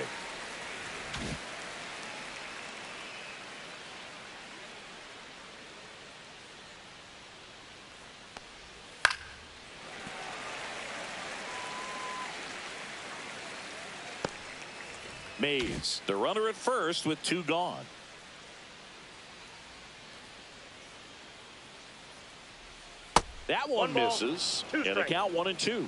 Mays, the runner at first with 2 gone. That one misses, and a count 1-2.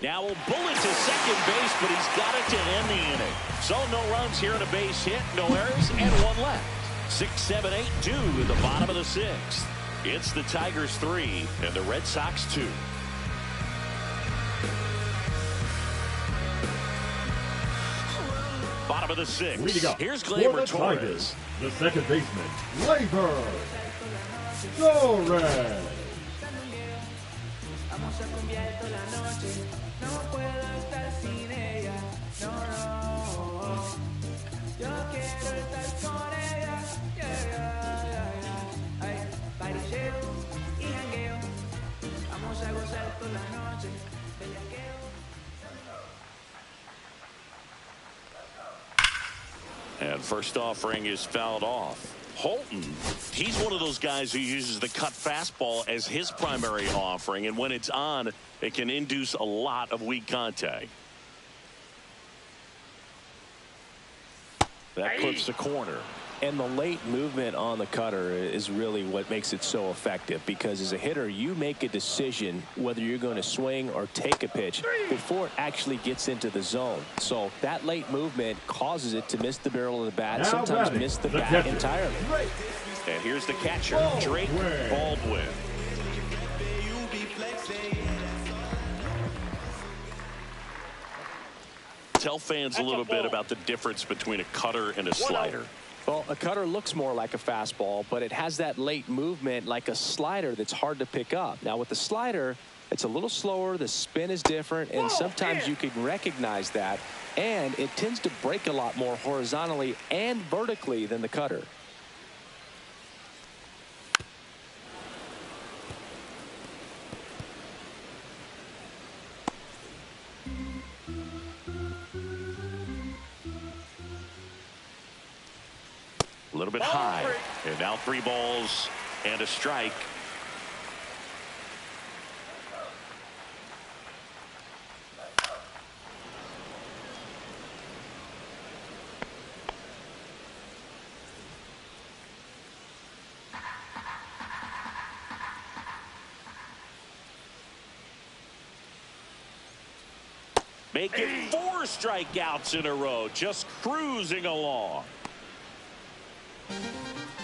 Now will bullet to second base, but he's got it to end the inning. So no runs here and a base hit, no errors, and 1 left. 6, 7, 8, 2 in the bottom of the 6th. It's the Tigers 3 and the Red Sox 2. Bottom of the 6th. Here's Gleyber Torres. The second baseman, Gleyber Torres. And first offering is fouled off. Holton, he's one of those guys who uses the cut fastball as his primary offering, and when it's on, it can induce a lot of weak contact. That clips the corner. And the late movement on the cutter is really what makes it so effective, because as a hitter, you make a decision whether you're going to swing or take a pitch before it actually gets into the zone. So that late movement causes it to miss the barrel of the bat, Now sometimes batting, miss the bat catcher. entirely. And here's the catcher, Drake Baldwin. Tell fans a little bit about the difference between a cutter and a slider. Well, a cutter looks more like a fastball, but it has that late movement like a slider that's hard to pick up. Now, with the slider, it's a little slower, the spin is different, and sometimes you can recognize that, and it tends to break a lot more horizontally and vertically than the cutter. A little bit high, and now 3 balls and a strike. Making 4 strikeouts in a row, just cruising along.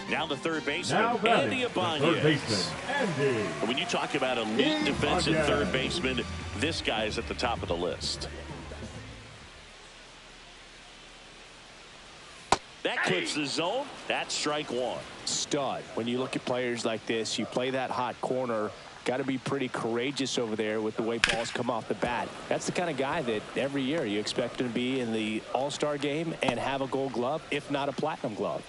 Now the third baseman, Andy Ibanez. And when you talk about elite defensive third baseman, this guy is at the top of the list. That clips the zone. That's strike 1. Stud. When you look at players like this, you play that hot corner. Got to be pretty courageous over there with the way balls come off the bat. That's the kind of guy that every year you expect him to be in the All-Star game and have a Gold Glove, if not a Platinum Glove.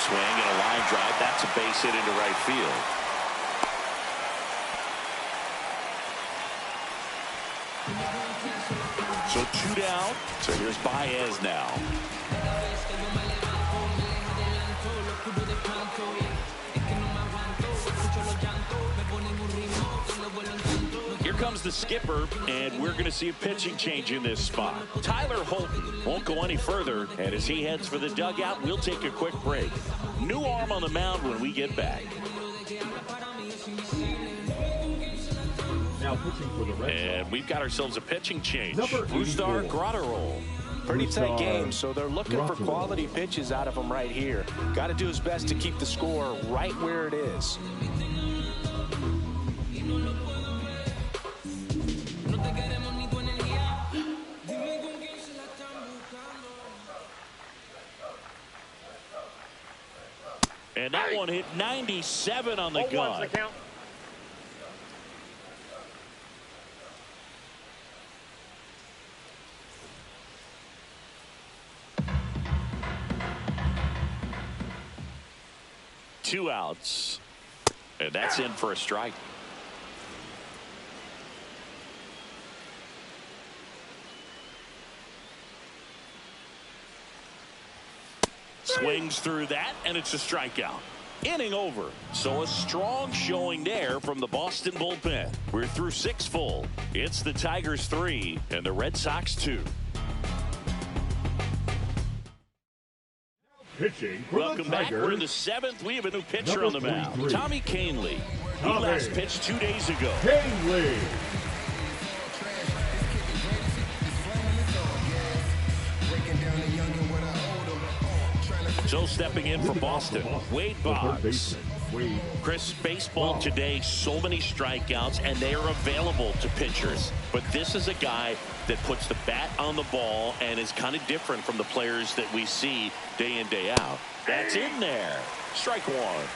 Swing and a line drive. That's a base hit into right field. So 2 down. So here's Baez now. Here comes the skipper, and we're going to see a pitching change in this spot. Tyler Holton won't go any further, and as he heads for the dugout, we'll take a quick break. New arm on the mound when we get back. Now pitching for the Red Sox. And we've got ourselves a pitching change. Number Brusdar 84. Graterol. Pretty tight game, so they're looking for quality pitches out of him right here. Got to do his best to keep the score right where it is. And that one hit 97 on the 0-1's gun. the count. Two outs. And that's in for a strike. Swings through that, and it's a strikeout. Inning over. So a strong showing there from the Boston bullpen. We're through 6 full. It's the Tigers 3 and the Red Sox 2. Pitching for Welcome the back. Tigers. We're in the 7th. We have a new pitcher Number on the mound. 43. Tommy Kahnle. He Tommy. last pitched 2 days ago. Kahnle. So stepping in for Boston, Wade The third Boggs. baseman, Wade. Chris, baseball today, so many strikeouts, and they are available to pitchers. But this is a guy that puts the bat on the ball and is kind of different from the players that we see day in, day out. That's in there. Strike one.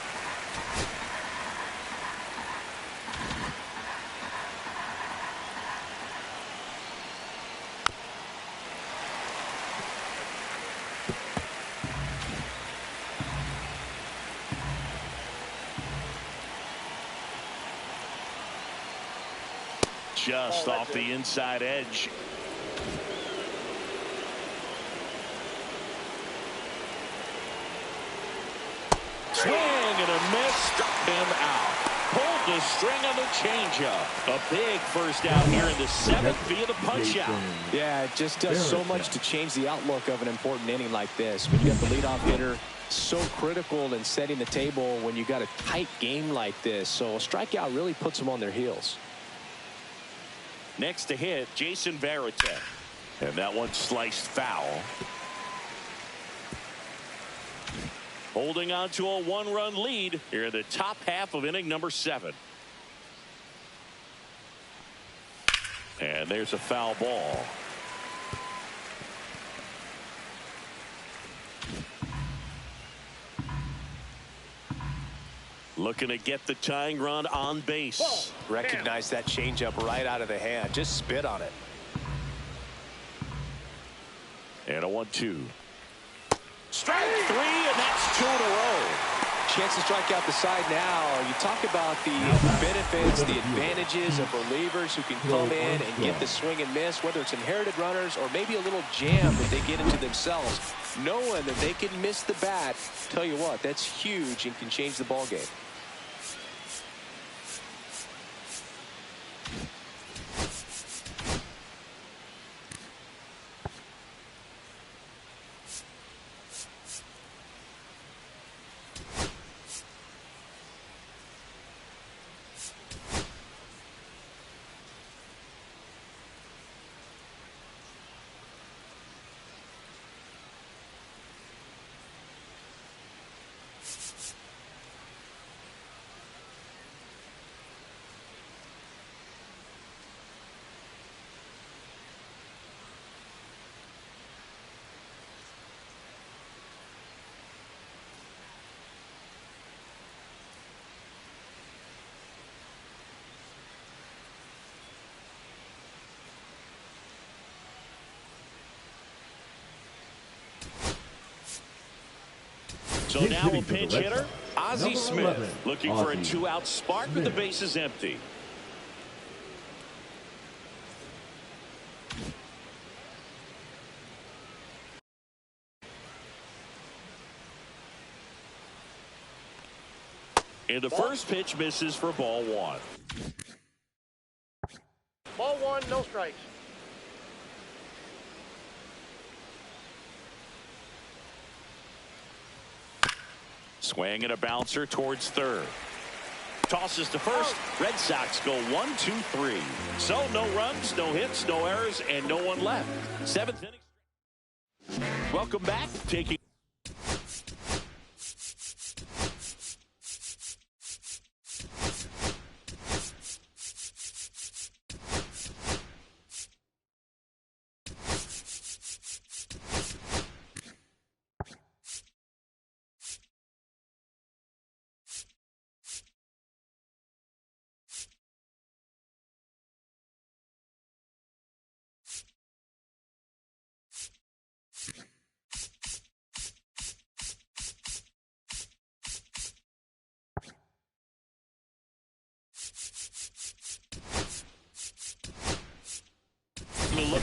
Just off the inside edge. Swing and a miss. Struck him out. Pulled the string on the changeup. A big first out here in the 7th via the punch out. Yeah, it just does so much to change the outlook of an important inning like this. When you got the leadoff hitter, so critical in setting the table when you got a tight game like this. So a strikeout really puts them on their heels. Next to hit, Jason Varitek. And that one sliced foul. Holding on to a 1-run lead here in the top half of inning number 7. And there's a foul ball. Looking to get the tying run on base. Recognize that changeup right out of the hand. Just spit on it. And a 1-2. Strike 3, and that's 2 in a row. Chance to strike out the side now. You talk about the benefits, the advantages of relievers who can come in and get the swing and miss, whether it's inherited runners or maybe a little jam that they get into themselves. Knowing that they can miss the bat, tell you what, that's huge and can change the ball game. So now a pinch hitter, Ozzie Smith, 11, looking for a Ozzie 2-out spark with the bases empty. And the first pitch misses for ball 1. Ball 1, no strikes. Swing and a bouncer towards third. Tosses to first. Red Sox go 1, 2, 3. So no runs, no hits, no errors, and no one left. 7th inning. Welcome back. Taking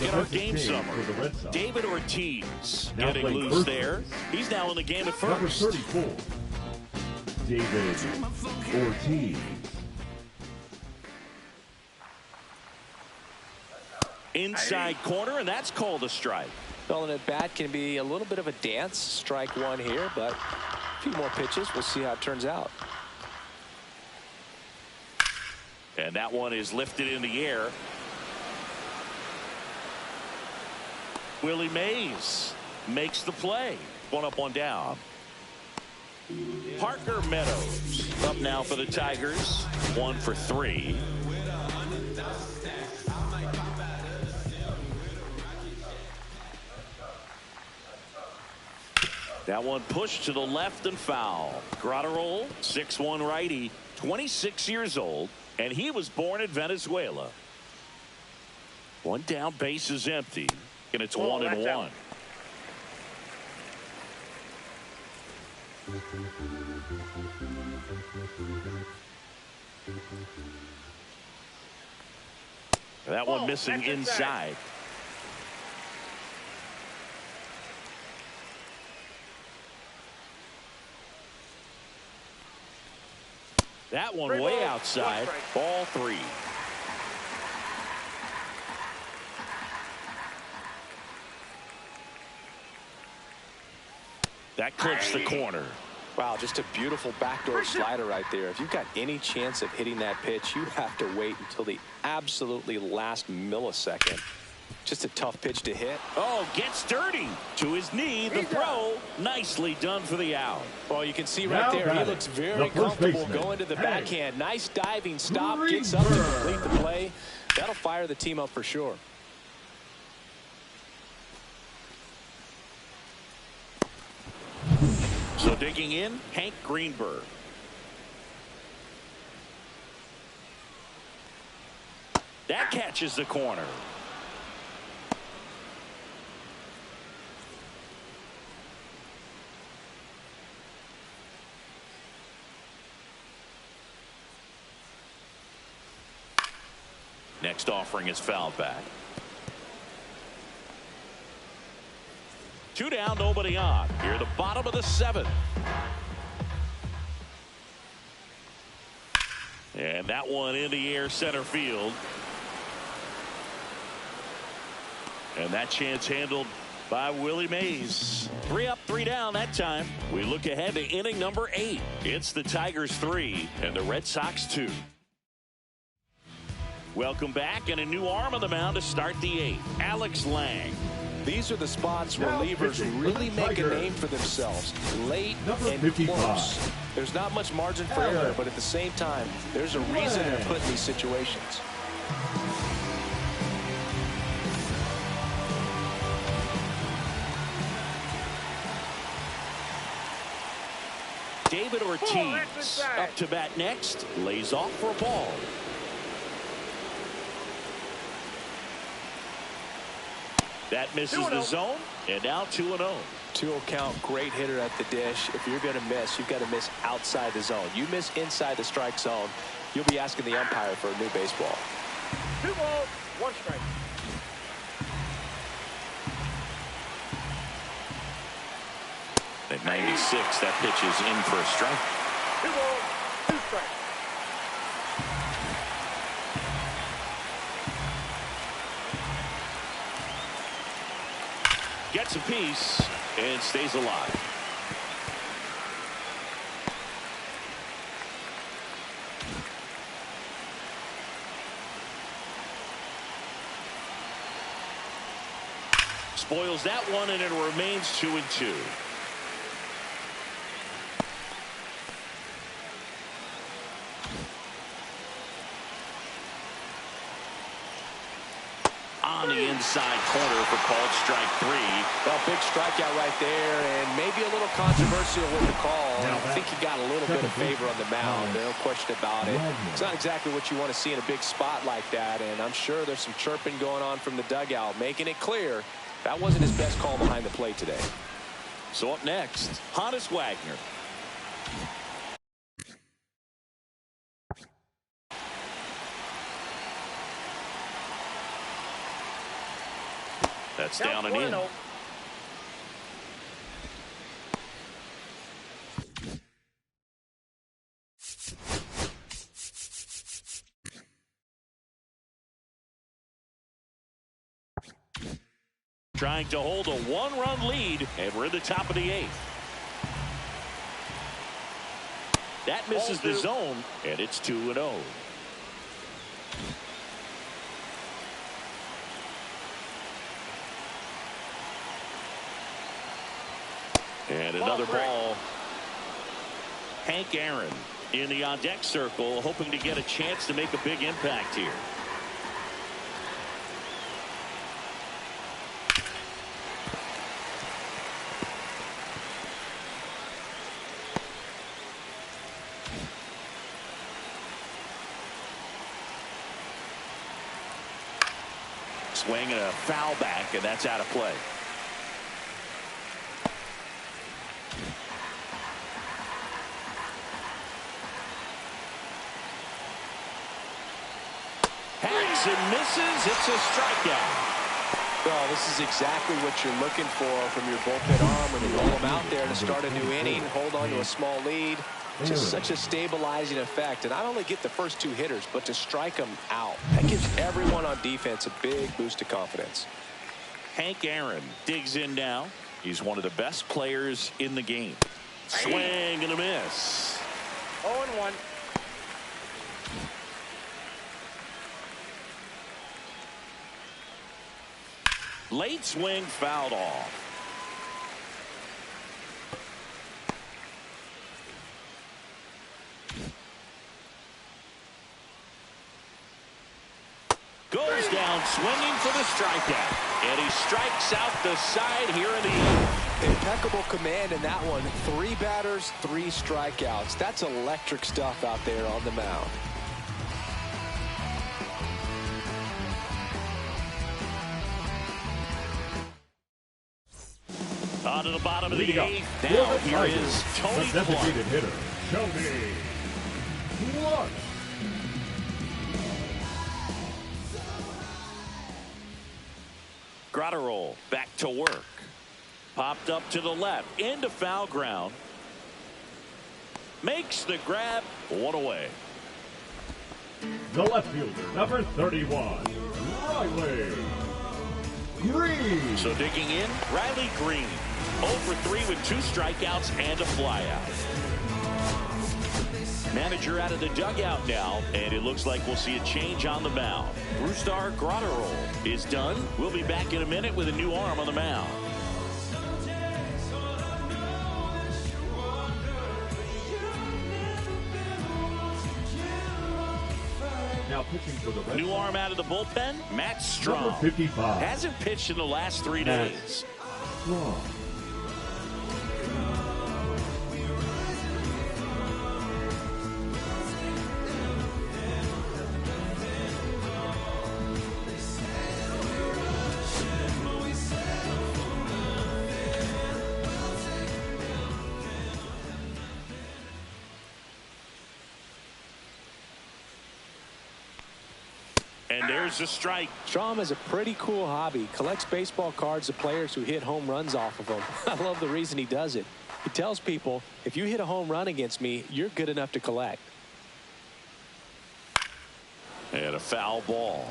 look at our game summary. David Ortiz getting loose there. He's now in the game at first. Number 34, David Ortiz. Inside corner, and that's called a strike. Well, an at-bat can be a little bit of a dance. Strike one here, but a few more pitches. We'll see how it turns out. And that one is lifted in the air. Willie Mays makes the play. 1 up, 1 down. Parker Meadows up now for the Tigers. 1 for 3. That one pushed to the left and foul. Graterol, 6'1" righty, 26 years old, and he was born in Venezuela. 1 down, base is empty, and it's 1-1. That one missing inside. That one way outside. Ball 3. That clips the corner. Wow, just a beautiful backdoor slider right there. If you've got any chance of hitting that pitch, you have to wait until the absolutely last millisecond. Just a tough pitch to hit. Oh, gets dirty to his knee. The throw, nicely done for the out. Well, you can see right there, he looks very comfortable going to the backhand. Nice diving stop, gets up to complete the play. That'll fire the team up for sure. So digging in, Hank Greenberg. That catches the corner. Next offering is fouled back. 2 down, nobody on. Here, the bottom of the 7th. And that one in the air, center field. And that chance handled by Willie Mays. 3 up, 3 down that time. We look ahead to inning number 8. It's the Tigers 3 and the Red Sox 2. Welcome back, and a new arm on the mound to start the 8th. Alex Lang. These are the spots where relievers really make a name for themselves. Late and close. There's not much margin for error, but at the same time, there's a reason they're put in these situations. David Ortiz up to bat next. Lays off for a ball. That misses the zone, and now 2-0. 2-0 count, great hitter at the dish. If you're going to miss, you've got to miss outside the zone. You miss inside the strike zone, you'll be asking the umpire for a new baseball. 2 balls, 1 strike. At 96, that pitch is in for a strike. 2 balls, 2 strikes. Gets a piece and stays alive. Spoils that one, and it remains 2-2. On the inside corner for called strike 3. Well, big strikeout right there, and maybe a little controversial with the call. I think he got a little bit of favor on the mound. No question about it. It's not exactly what you want to see in a big spot like that, and I'm sure there's some chirping going on from the dugout, making it clear that wasn't his best call behind the plate today. So up next, Honus Wagner. That's down and in. Trying to hold a one-run lead, and we're in the top of the 8th. That misses the zone, and it's 2-0. And another ball. Hank Aaron in the on-deck circle, hoping to get a chance to make a big impact here. Swing and a foul back, and that's out of play. Hacks and misses. It's a strikeout. Well, this is exactly what you're looking for from your bullpen arm when you roll them out there to start a new inning, hold on to a small lead. Just such a stabilizing effect, and not only get the first 2 hitters, but to strike them out. That gives everyone on defense a big boost of confidence. Hank Aaron digs in now. He's one of the best players in the game. Swing and a miss. 0-1. Late swing fouled off. Goes down swinging for the strikeout. And he strikes out the side here in the 8th. Impeccable command in that one. 3 batters, 3 strikeouts. That's electric stuff out there on the mound. On to the bottom of the 8th. Now here is Tony the Clark. designated hitter, Tony Clark. Grotterol back to work. Popped up to the left into foul ground. Makes the grab. 1 away. The left fielder, number 31, Riley Green. So digging in, Riley Green. 0 for 3 with 2 strikeouts and a flyout. Manager out of the dugout now, and it looks like we'll see a change on the mound. Brusdar Grotterol is done. We'll be back in a minute with a new arm on the mound. Now pitching for the Red New Sox. arm out of the bullpen, Matt Strong. Number 55. Hasn't pitched in the last 3 Matt days. Strong. And there's a strike. Strom has a pretty cool hobby. Collects baseball cards of players who hit home runs off of them. I love the reason he does it. He tells people, if you hit a home run against me, you're good enough to collect. And a foul ball.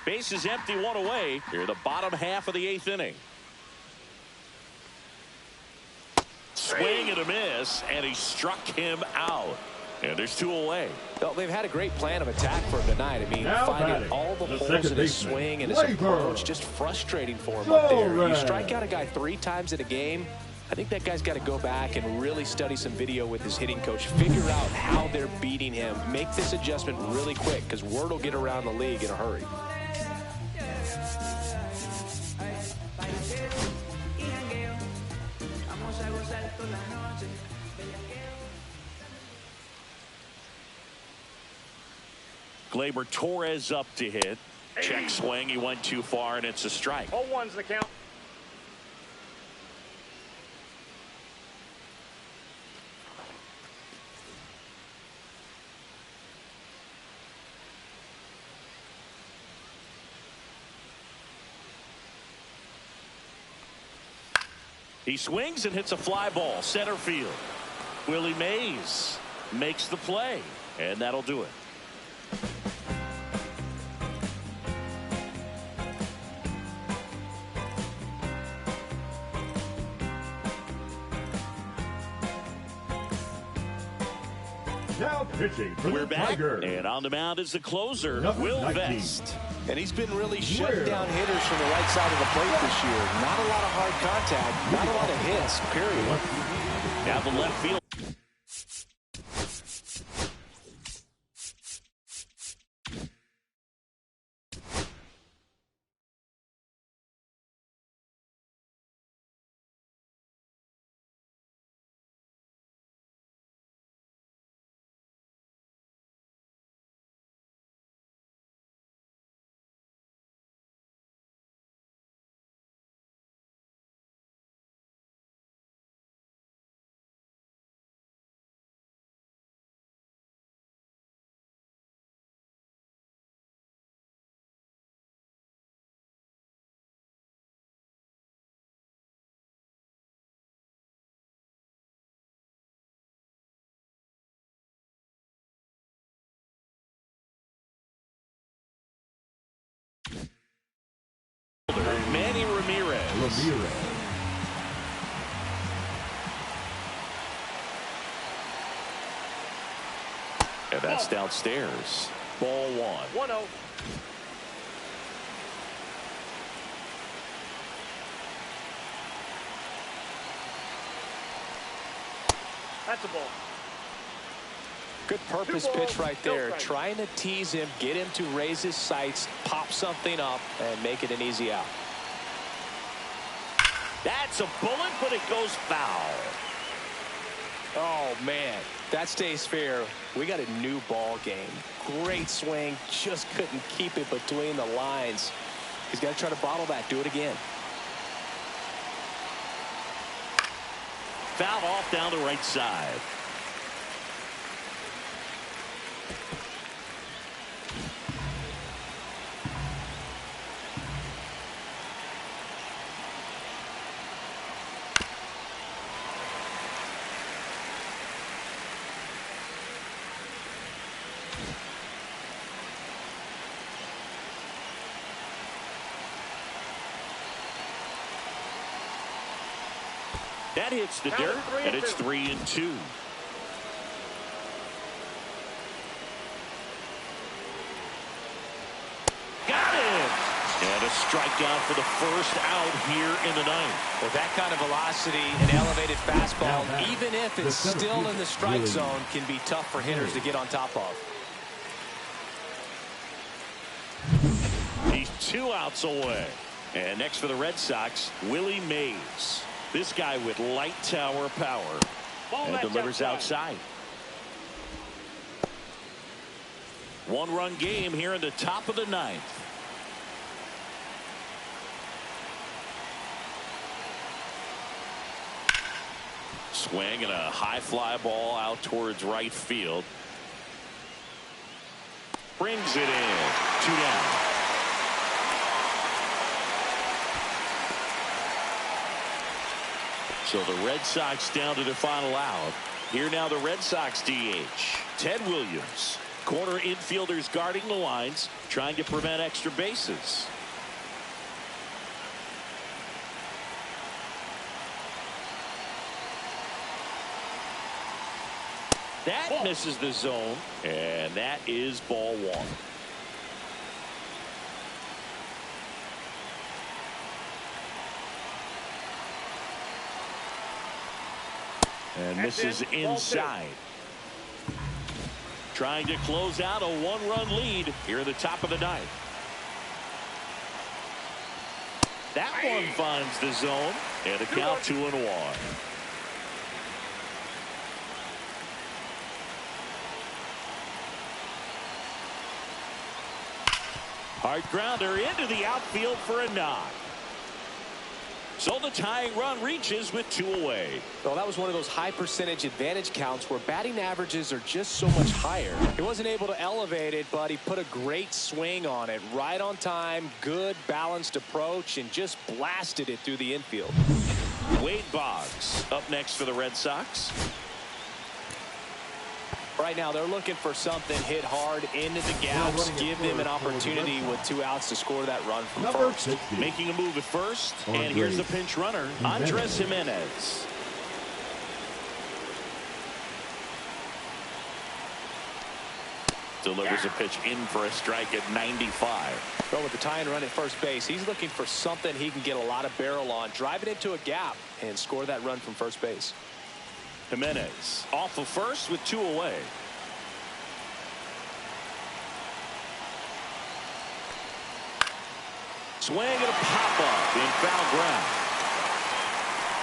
Base is empty, 1 away. Here the bottom half of the 8th inning. swing and a miss, and he struck him out. And there's 2 away. Well, they've had a great plan of attack for him tonight. I mean, Now finding batting, all the the holes second in his baseman, swing and his approach, just frustrating for him up there. You strike out a guy 3 times in a game, I think that guy's got to go back and really study some video with his hitting coach, figure out how they're beating him, make this adjustment really quick, because word will get around the league in a hurry. Gleyber Torres up to hit. Check swing. He went too far, and it's a strike. 0-1's the count. He swings and hits a fly ball center field. Willie Mays makes the play, and that'll do it. Now pitching for We're the back, Tigers. and on the mound is the closer, Number Will 19. Vest. And he's been really shutting down hitters from the right side of the plate this year. Not a lot of hard contact, not a lot of hits, period. Down the left field. Manny Ramirez. And that's downstairs. Ball 1. 1-0. That's a ball. Good purpose pitch right there. Trying to tease him, get him to raise his sights, pop something up, and make it an easy out. That's a bullet, but it goes foul. Oh, man. That stays fair. We got a new ball game. Great swing. Just couldn't keep it between the lines. He's got to try to bottle that. Do it again. Foul off down the right side. That hits the dirt, and it's 3-2. Got it! And a strikeout for the first out here in the ninth. With that kind of velocity, an elevated fastball, even if it's still in the strike zone, can be tough for hitters to get on top of. He's 2 outs away. And next for the Red Sox, Willie Mays. This guy with light tower power. And delivers outside. 1-run game here in the top of the ninth. Swing and a high fly ball out towards right field. Brings it in. 2 down. So the Red Sox down to their final out. Here now the Red Sox DH. Ted Williams. Corner infielders guarding the lines, trying to prevent extra bases. That misses the zone, and that is ball one. And misses inside. Trying to close out a one-run lead here in the top of the ninth. That one finds the zone, and a count 2-1. Hard grounder into the outfield for a knock. So the tying run reaches with 2 away. Well, that was one of those high percentage advantage counts where batting averages are just so much higher. He wasn't able to elevate it, but he put a great swing on it. Right on time, good balanced approach, and just blasted it through the infield. Wade Boggs up next for the Red Sox. Right now, they're looking for something hit hard into the gaps, give them an opportunity with 2 outs to score that run from first. Making a move at first, and here's the pinch runner, Andres Jimenez. Delivers a pitch in for a strike at 95. But with the tying run at first base, he's looking for something he can get a lot of barrel on, drive it into a gap, and score that run from first base. Jimenez off of first with 2 away. Swing and a pop up in foul ground.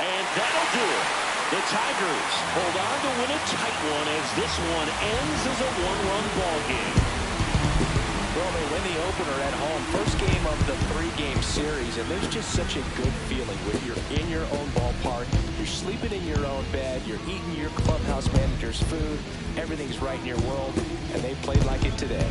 And that'll do it. The Tigers hold on to win a tight one as this one ends as a one-run ball game. Well, they win the opener at home. First game of the 3-game series, and there's just such a good feeling when you're in your own ballpark. You're sleeping in your own bed. You're eating your clubhouse manager's food. Everything's right in your world, and they played like it today.